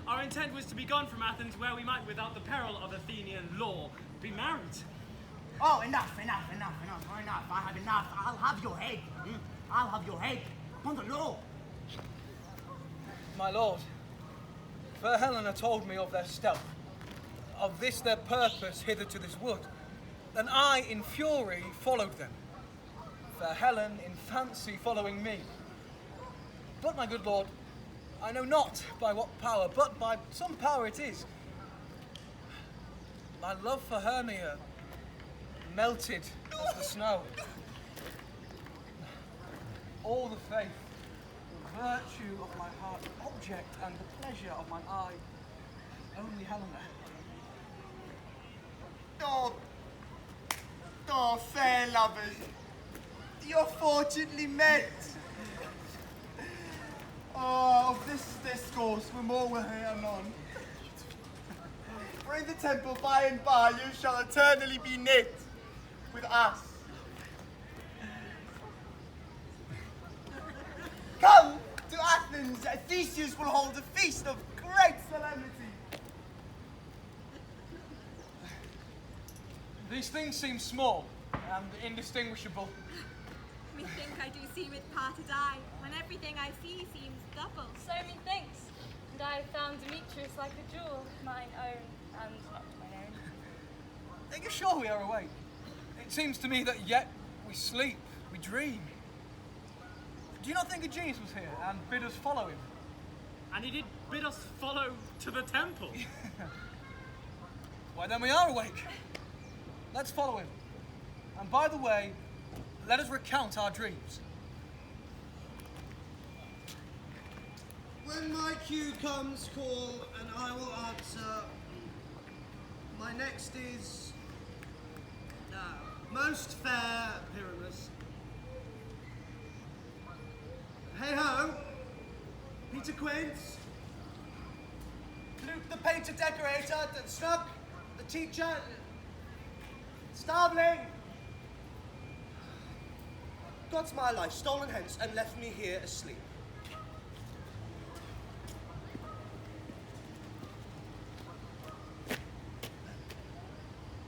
Our intent was to be gone from Athens, where we might, without the peril of Athenian law, be married. Oh, enough. I have enough. I'll have your head. I'll have your head. On the law. My lord, fair Helena told me of their stealth, of this their purpose hither to this wood, and I in fury followed them. Fair Helen in fancy following me. But my good lord, I know not by what power, but by some power it is. My love for Hermia melted as the snow. All the faith, the virtue of my heart, the object and the pleasure of my eye, only Helena. Oh, fair lovers, you're fortunately met. Oh, of this discourse we more will hear anon. For in the temple by and by you shall eternally be knit with us. Come to Athens, Theseus will hold a feast of great solemnity. These things seem small and indistinguishable. Methink I do see with parted eye, when everything I see seems double. So methinks, and I found Demetrius like a jewel, mine own and not mine own. Are you sure we are awake? It seems to me that yet we sleep, we dream. Do you not think a genius was here and bid us follow him? And he did bid us follow to the temple. Why then we are awake. Let's follow him. And by the way, let us recount our dreams. When my cue comes, call, and I will answer. My next is... most fair Pyramus. Hey-ho! Peter Quince. Luke the painter decorator, Snug the teacher, Starveling. God's my life, stolen hence and left me here asleep.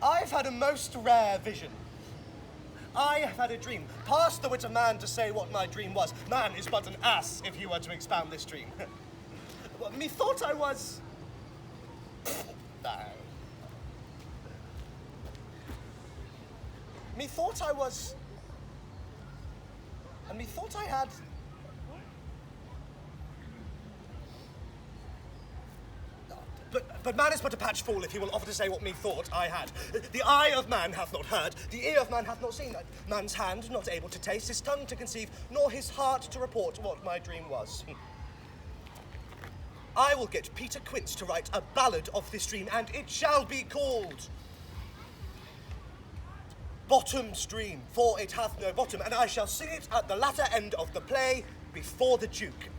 I've had a most rare vision. I have had a dream, past the wit of man to say what my dream was. Man is but an ass if he were to expound this dream. Methought I was... No. Methought I was... And methought I had... But man is but a patched fool if he will offer to say what methought I had. The eye of man hath not heard, the ear of man hath not seen, man's hand not able to taste, his tongue to conceive, nor his heart to report what my dream was. I will get Peter Quince to write a ballad of this dream, and it shall be called Bottom's Dream, for it hath no bottom, and I shall sing it at the latter end of the play before the Duke.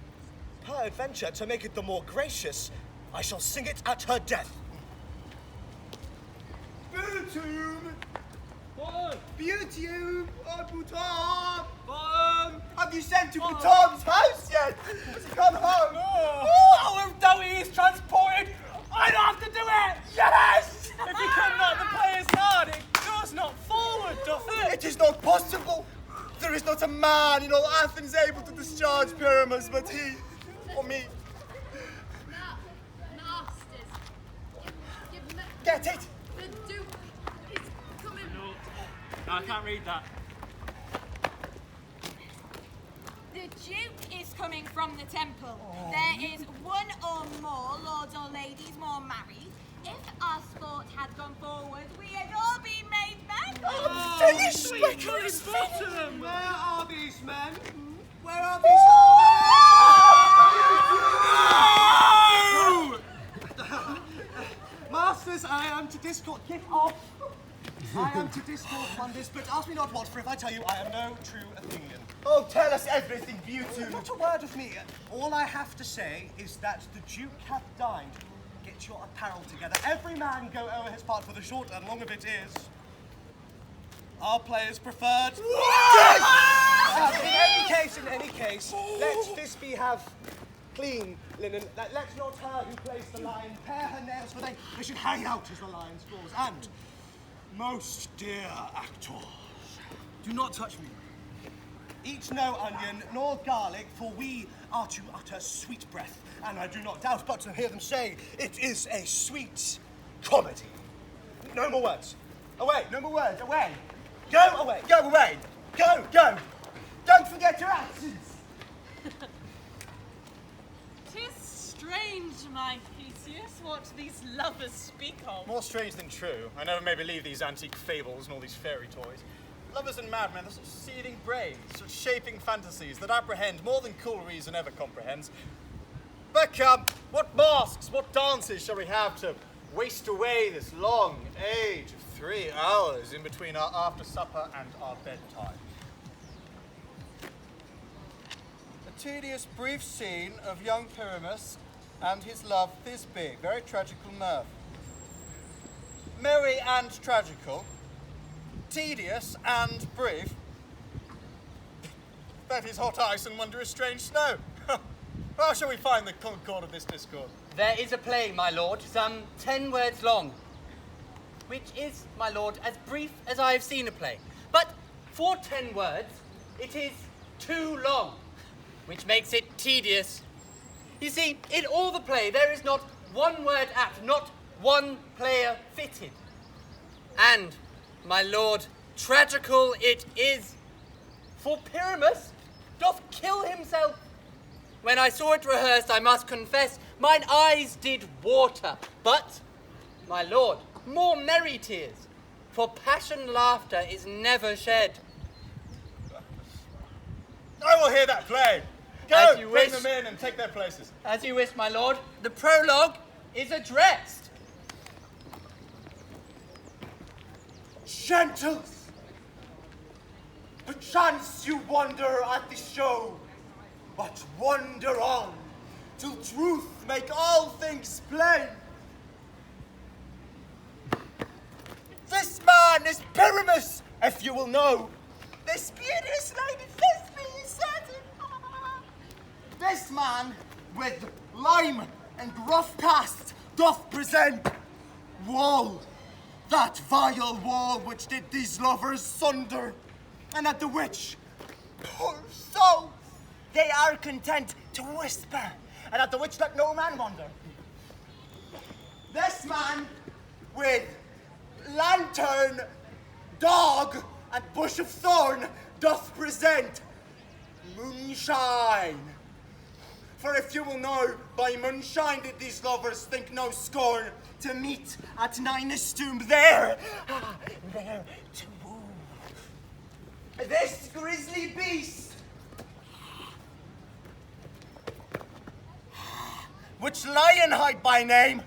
Peradventure, to make it the more gracious, I shall sing it at her death. Beautium! What? Beautium! Oh, Bouton! Bottom! Have you sent to Bouton's house yet? Has he come home? No. Oh, though he is transported, I don't have to do it! Yes! If you could not, the play is hard. It goes not forward, doth it? It is not possible. There is not a man in all Athens able to discharge Pyramus, but he, or me. Get it? The Duke is coming. No, I can't read that. The Duke is coming from the temple. There is one or more lords or ladies more married. If our sport had gone forward, we had all been made men. Finish, my Please, Bottom! Where are these men? Where are these? Masters, I am to discourse. Get off! I am to discourse on this, but ask me not what, for if I tell you, I am no true Athenian. Oh, tell us everything, Beauty. Not a word of me. All I have to say is that the Duke hath dined. Get your apparel together. Every man go o'er his part, for the short and long of it is... Our play is preferred. In any case, let this be have clean linen. Let not her who plays the lion Pare her nails, for they should hang out as the lion's claws. And, most dear actors, do not touch me. eat no onion nor garlic, for we are to utter sweet breath. And I do not doubt but to hear them say it is a sweet comedy. No more words. Away. No more words. Away. Go away. Go away. Go. Go. Don't forget your actions. 'Tis strange, my Theseus, what these lovers speak of. More strange than true. I never may believe these antique fables and all these fairy toys. Lovers and madmen are such seething brains, such shaping fantasies that apprehend more than cool reason ever comprehends. But come, what masks, what dances shall we have to waste away this long age of 3 hours in between our after supper and our bedtime? A tedious brief scene of young Pyramus and his love Thisbe, very tragical mirth. Merry and tragical, tedious and brief. That is hot ice and wondrous strange snow. How shall we find the concord of this discord? There is a play, my lord, some 10 words long, which is, my lord, as brief as I have seen a play. But for 10 words, it is too long, which makes it tedious. You see, in all the play, there is not one word apt, not one player fitted. And, my lord, tragical it is, for Pyramus doth kill himself. When I saw it rehearsed, I must confess, mine eyes did water. But, my lord, more merry tears, for passion laughter is never shed. I will hear that play. Go, As you bring wish. them in and take their places. As you wish, my lord. The prologue is addressed. Gentles, perchance you wonder at the show, but wonder on, till truth make all things plain. This man is Pyramus, if you will know. This beauteous lady Thisbe is certain. This man, with lime and gruff cast, doth present wall, that vile wall which did these lovers sunder, and at the which, poor souls, they are content to whisper, and at the which let no man wonder. This man, with lantern, dog, and bush of thorn, doth present moonshine. For if you will know, by moonshine did these lovers think no scorn to meet at Ninus' tomb there to woo. This grisly beast, which Lionhide by name,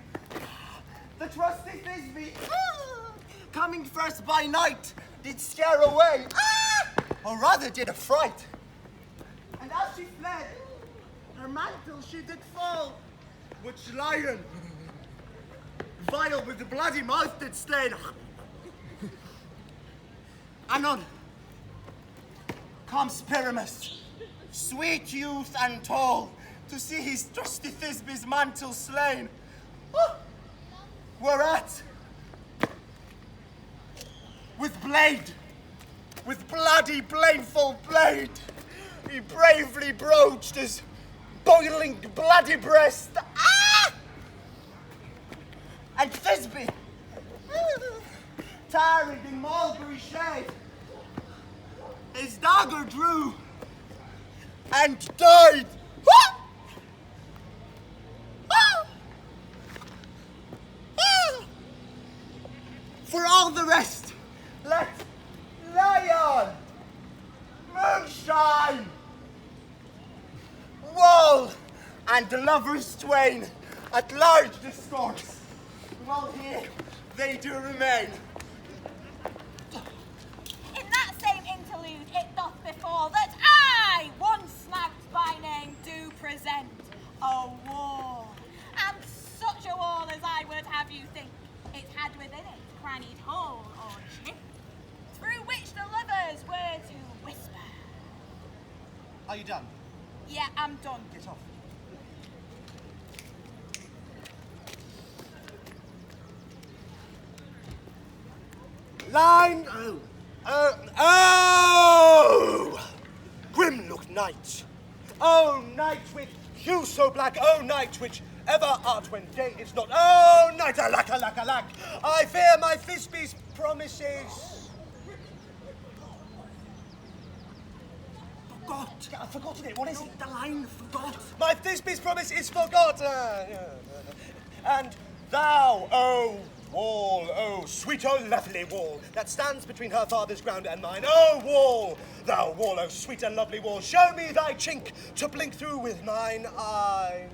the trusty Thisbe, coming first by night, did scare away, or rather did affright. And as she fled, her mantle she did fall, which lion, vile with the bloody mouth did stain. Anon comes Pyramus, sweet youth and tall, to see his trusty Thisbe's mantle slain. Whereat, with blade, with bloody blameful blade, he bravely broached his boiling bloody breast. And Thisbe, tarried in mulberry shade, his dagger drew and died. For all the rest, let lion, moonshine, wall, and lovers twain at large discourse, while here they do remain. In that same interlude it doth befall that I, one snagged by name, do present a wall. And such a wall as I would have you think it had within it crannied hole or chink, through which the lovers were to whisper. Are you done? Yeah, I'm done. Get off. Line. Oh! Grim-looked night. Oh, night with hue so black. Oh, night which ever art when day is not. Oh, night, alack, alack, alack. I fear my Thisbe's promises. Forgot. I've forgotten it. What is it? The line forgot. My Thisbe's promise is forgot. And thou, oh wall, oh sweet, oh lovely wall, that stands between her father's ground and mine. Oh wall, thou wall, oh sweet and lovely wall, show me thy chink to blink through with mine eye.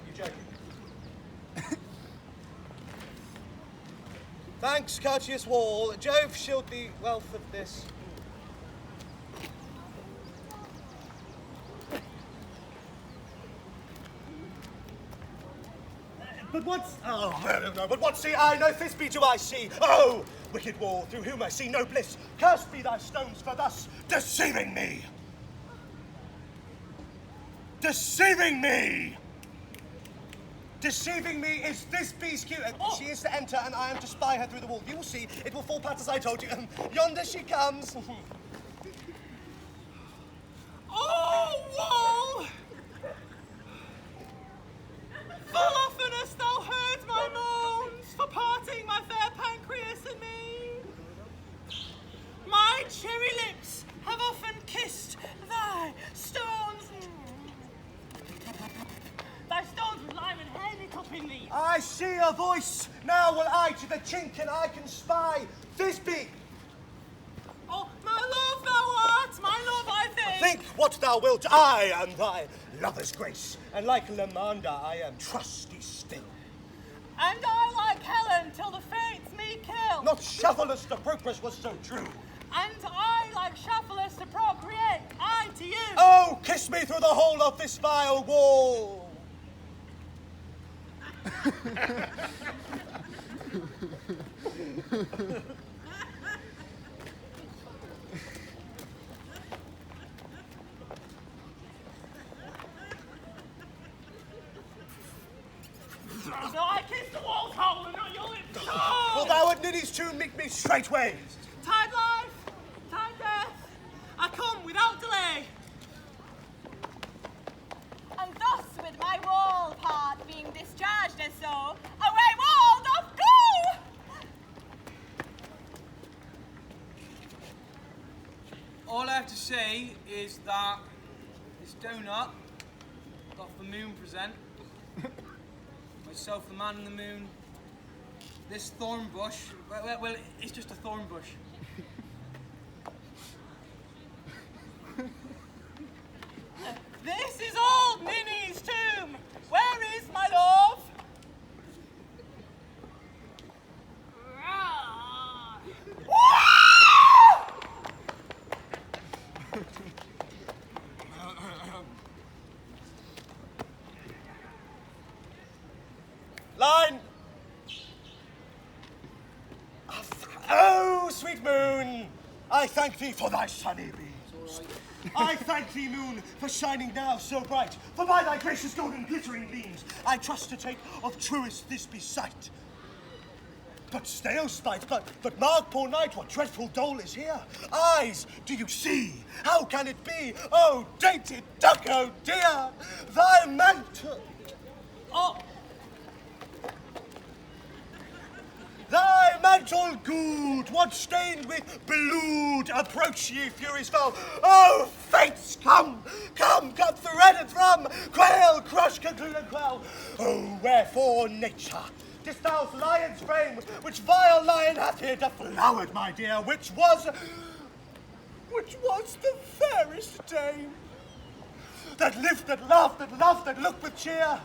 You joking? Thanks, courteous wall. Jove shield thee wealth of this. But what's... Oh, no, but what see I? No Thisbe do I see. Oh, wicked wall, through whom I see no bliss. Cursed be thy stones for thus deceiving me. Deceiving me! Deceiving me is Thisbe's cue. She is to enter, and I am to spy her through the wall. You will see, it will fall pat as I told you. Yonder she comes. Oh, wall! Full often hast thou heard my moans for parting my fair Pancreas and me. My cherry lips have often kissed thy stones. Thy stones with lime and hair lit up in thee. I see a voice. Now will I to the chink, and I can spy Thisbe. Oh, what thou wilt. I am thy lover's grace, and like Lamanda, I am trusty still. And I like Helen till the fates me kill. Not Shuffleless the Procrus was so true. And I like Shuffleless to procreate, I to you. Oh, kiss me through the hole of this vile wall. So I kiss the wall's hole and not your lips. Well, thou and Ninny's tune meet me straightways. Tide life, tide death, I come without delay. And thus, with my wall part being discharged as so, away wall doth go! All I have to say is that this donut doth the moon present. Myself, the man in the moon. This thorn bush, well, it's just a thorn bush. This is old Ninny's tomb. Where is my love? Line! Oh, sweet moon, I thank thee for thy sunny beams. I thank thee, moon, for shining now so bright, for by thy gracious golden glittering gleams, I trust to take of truest this be sight. But stay, O spite, but mark, poor knight, what dreadful dole is here. Eyes, do you see? How can it be? Oh, dainty duck, oh dear, thy mantle. Oh, Thy mantle good, what stained with blood, approach ye furies foul. Oh, fates, come, thread and thrum, quail, crush, conclude and quell. Oh, wherefore nature, didst thou lion's frame, which vile lion hath here deflowered, my dear, which was the fairest dame, that lived, that laughed, that loved, that looked with cheer.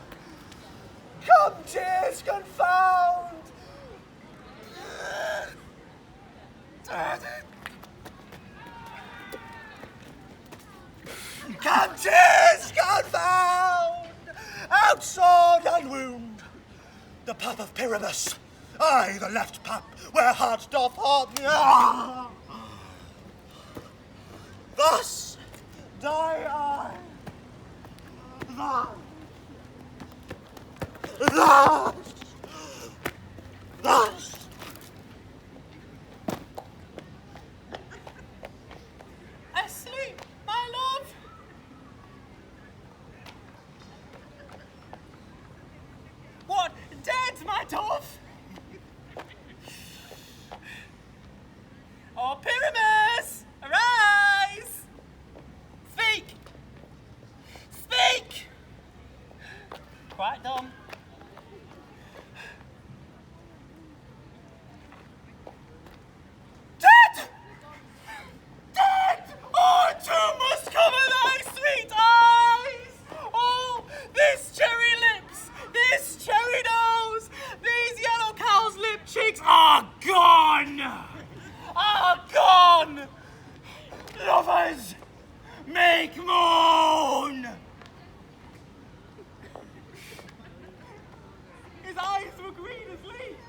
Come, tears, confound! Come, tears, confound! Out sword and wound! The path of Pyramus, aye, the left pap, where heart doth heart. Thus die I. Thus. asleep, my love. What, dead, my dove? Oh, Pyramus, arise! Speak! Speak! Quite dumb. Dead! Dead! Oh, too must cover thy sweet eyes! Oh, this cherry lips, this cherry nose, these yellow cow's lip cheeks are gone! Are gone! Lovers, make moan! His eyes were green as leaves.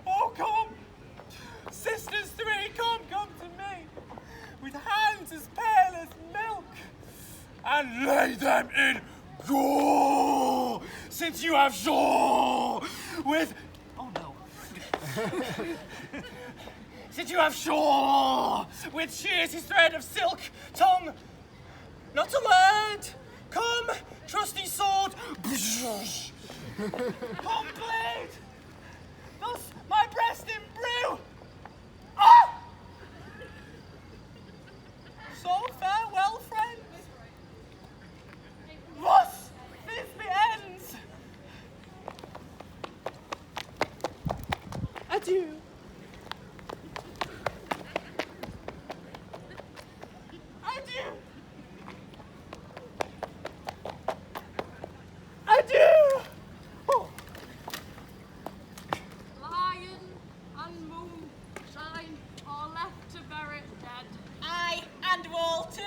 Oh, come! Sisters three, come to me, with hands as pale as milk, and lay them in gore, since you have shore with... Oh, no. Since you have shore with shears his thread of silk, tongue, not a word, come, trusty sword, come, blade, thus my breast imbrue. Ah! So farewell, friends. Thus this ends. Adieu. sand wall too.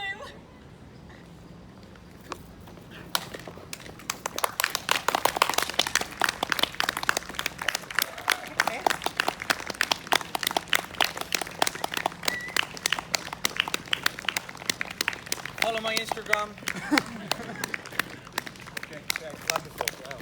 Follow my Instagram. Okay, wonderful. Wow.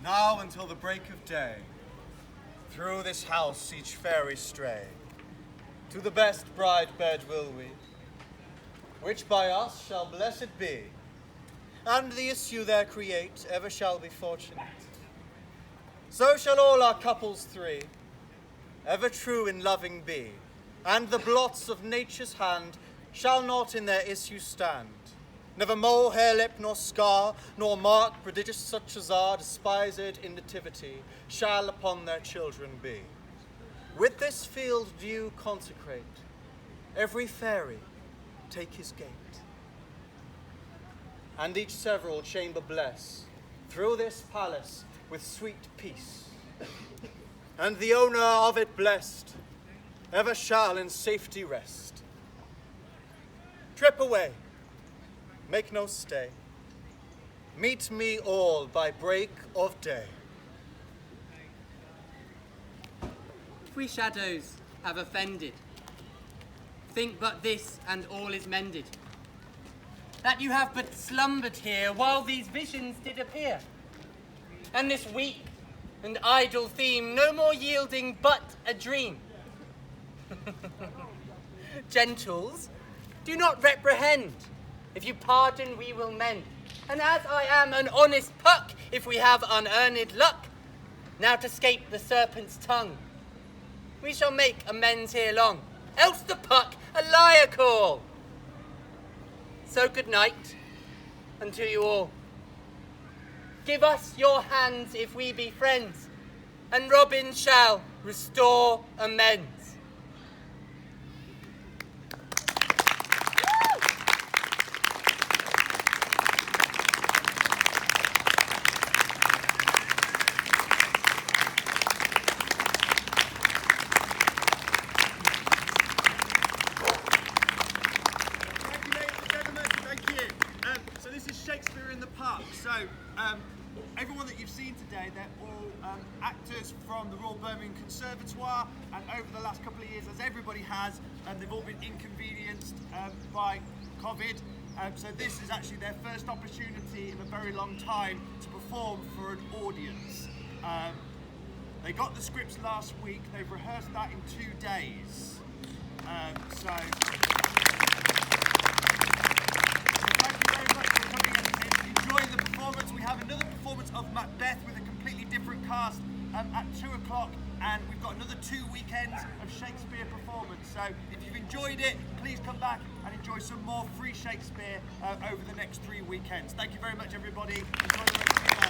Now until the break of day, through this house each fairy stray, to the best bride bed will we, which by us shall blessed be, and the issue there create ever shall be fortunate. So shall all our couples three, ever true in loving be, and the blots of nature's hand shall not in their issue stand. Never mole, hair, lip, nor scar, nor mark prodigious such as are despised in nativity, shall upon their children be. With this field due consecrate, every fairy take his gate, and each several chamber bless, through this palace with sweet peace. And the owner of it blessed, ever shall in safety rest. Trip away, make no stay. Meet me all by break of day. If we shadows have offended, think but this and all is mended. That you have but slumbered here while these visions did appear. And this weak and idle theme no more yielding but a dream. Gentles, do not reprehend. If you pardon, we will mend. And as I am an honest puck, if we have unearned luck, now to scape the serpent's tongue, we shall make amends here long, else the puck a liar call. So good night unto you all. Give us your hands if we be friends, and Robin shall restore amends. Everyone that you've seen today, they're all actors from the Royal Birmingham Conservatoire, and over the last couple of years, as everybody has, they've all been inconvenienced by COVID. So this is actually their first opportunity in a very long time to perform for an audience. They got the scripts last week, they've rehearsed that in 2 days. So thank you very much for coming and enjoying the performance. We have another performance of Macbeth with a completely different cast at 2 o'clock, and we've got another 2 weekends of Shakespeare performance. So if you've enjoyed it, please come back and enjoy some more free Shakespeare over the next 3 weekends. Thank you very much, everybody. Enjoy the rest of your night.